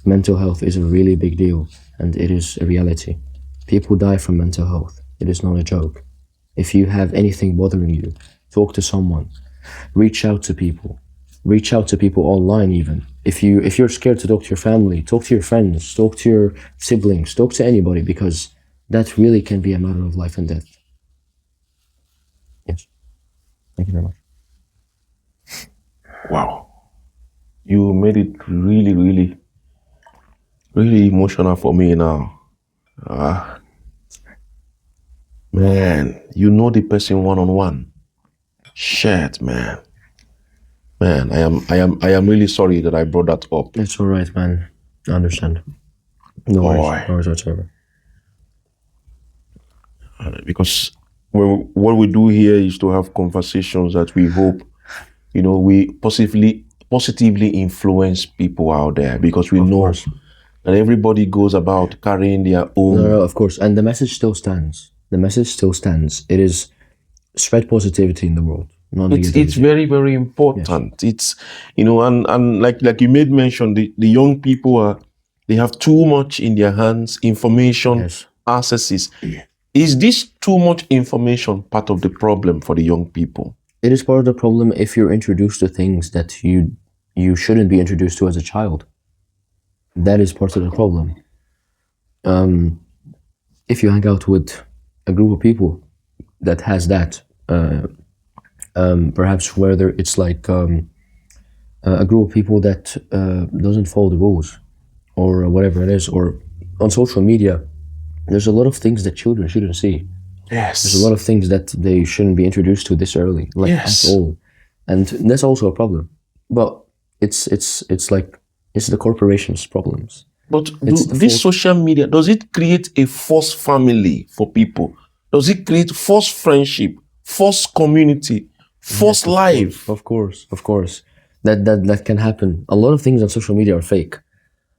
Mental health is a really big deal, and it is a reality. People die from mental health. It is not a joke. If you have anything bothering you, talk to someone. Reach out to people. Reach out to people online even. If you're scared to talk to your family, talk to your friends, talk to your siblings, talk to anybody, because that really can be a matter of life and death. Yes. Thank you very much. Wow. You made it really, really, really emotional for me now. Man, you know the person one-on-one. Shit, man. Man, I am really sorry that I brought that up. It's all right, man. I understand. No worries. No worries whatsoever. Because what we do here is to have conversations that we hope, we positively influence people out there, because we know that everybody goes about carrying their own. No, of course. And the message still stands. The message still stands. It is spread positivity in the world. It's very, very important. Yes. It's, and like you made mention, the young people they have too much in their hands, information, yes, accesses. Is this too much information part of the problem for the young people? It is part of the problem if you're introduced to things that you shouldn't be introduced to as a child. That is part of the problem. If you hang out with a group of people that has that, perhaps whether it's like a group of people that doesn't follow the rules or whatever it is, or on social media, there's a lot of things that children shouldn't see. Yes. There's a lot of things that they shouldn't be introduced to this early, at all. And that's also a problem. But it's the corporations' problems. But this social media, does it create a false family for people? Does it create false friendship, false community, false life? Of course. That can happen. A lot of things on social media are fake.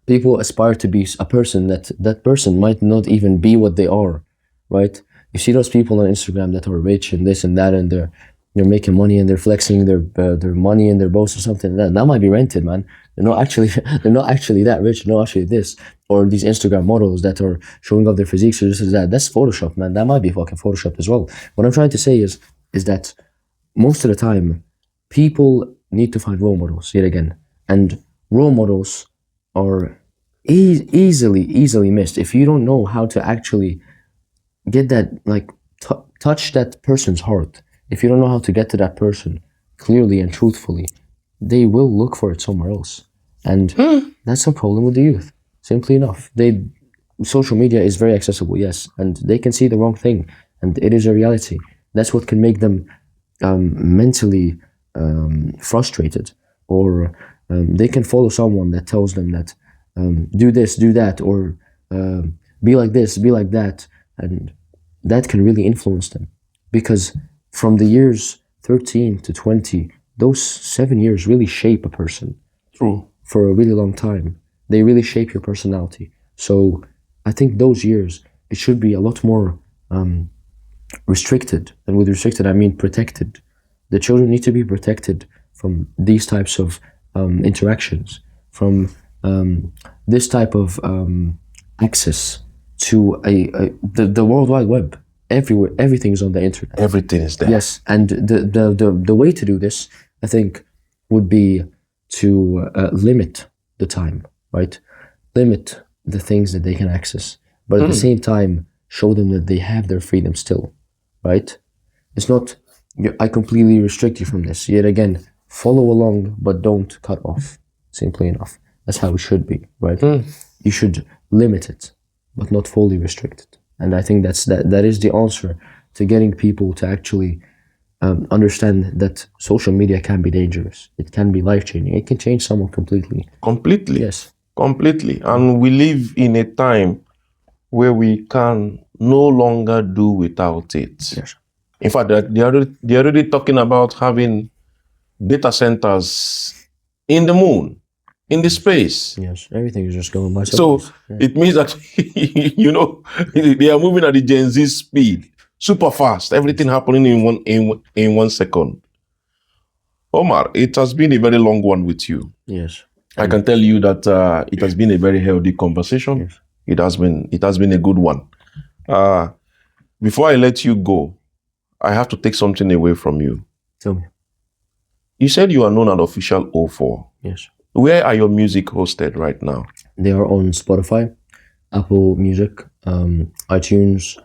People aspire to be a person that person might not even be what they are, right? You see those people on Instagram that are rich and this and that, and they're making money and they're flexing their money and their boats or something. That might be rented, man. They're not actually that rich. They're not actually this. Or these Instagram models that are showing off their physiques or this or that. That's Photoshop, man. That might be fucking Photoshopped as well. What I'm trying to say is that most of the time, people need to find role models yet again, and role models are easily missed if you don't know how to actually get that, touch that person's heart. If you don't know how to get to that person clearly and truthfully, they will look for it somewhere else. And that's a problem with the youth, simply enough. Social media is very accessible, yes, and they can see the wrong thing, and it is a reality. That's what can make them mentally frustrated, or they can follow someone that tells them that do this, do that, or be like this, be like that, and that can really influence them. Because from the years 13 to 20, those 7 years really shape a person. True. For a really long time. They really shape your personality. So I think those years, it should be a lot more restricted. And with restricted, I mean protected. The children need to be protected from these types of interactions, from this type of access to the World Wide Web. Everywhere, everything is on the internet. Everything is there. Yes, and the way to do this, I think, would be to limit the time, right? Limit the things that they can access, but at the same time, show them that they have their freedom still, right? It's not, I completely restrict you from this. Yet again, follow along, but don't cut off, simply enough. That's how it should be, right? You should limit it, but not fully restrict it. And I think that is the answer to getting people to actually understand that social media can be dangerous. It can be life-changing. It can change someone completely. Completely. Yes. Completely. And we live in a time where we can no longer do without it. Yes. In fact, they're already talking about having data centers in the moon, in the space. Yes, everything is just going by. So it means that, they are moving at the Gen Z speed, super fast, everything happening in 1 second. Omar, it has been a very long one with you. Yes. I can tell you that it has been a very healthy conversation. Yes. It has been a good one. Before I let you go, I have to take something away from you. Tell me. You said you are known as official 04. Yes. Where are your music hosted right now? They are on Spotify, Apple Music, iTunes,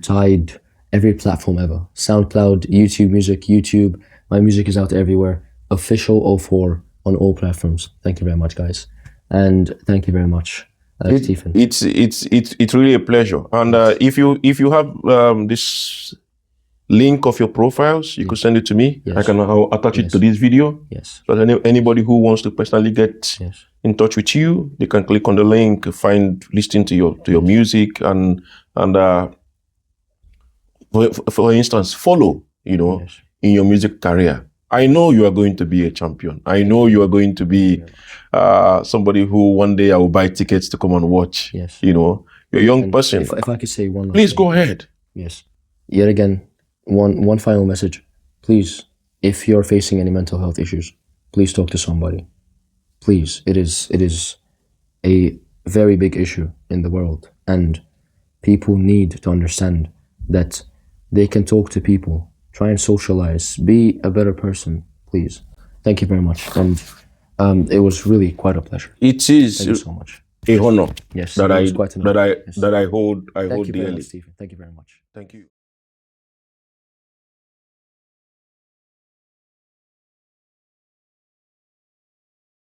Tide, every platform ever. SoundCloud, YouTube Music, YouTube. My music is out everywhere. Official 04 on all platforms. Thank you very much, guys. And thank you very much, Stephen. It's really a pleasure. And if you have this link of your profiles, you could send it to me. Yes. I'll attach it to this video. Yes. So anybody who wants to personally get in touch with you, they can click on the link, listen to your music, and for instance, follow, in your music career. I know you are going to be a champion. I know you are going to be somebody who one day I will buy tickets to come and watch. Yes. You're a young person. If I could say one last Please thing. go ahead. Yes. Yet again, one final message. Please, if you're facing any mental health issues, please talk to somebody. Please. It is a very big issue in the world, and people need to understand that they can talk to people, try and socialize, be a better person, please. Thank you very much. And it was really quite a pleasure. It is Thank you so much. a honor Yes. that it was quite an honor. Yes. I hold Thank you very dearly. much, Stephen. Thank you very much. Thank you.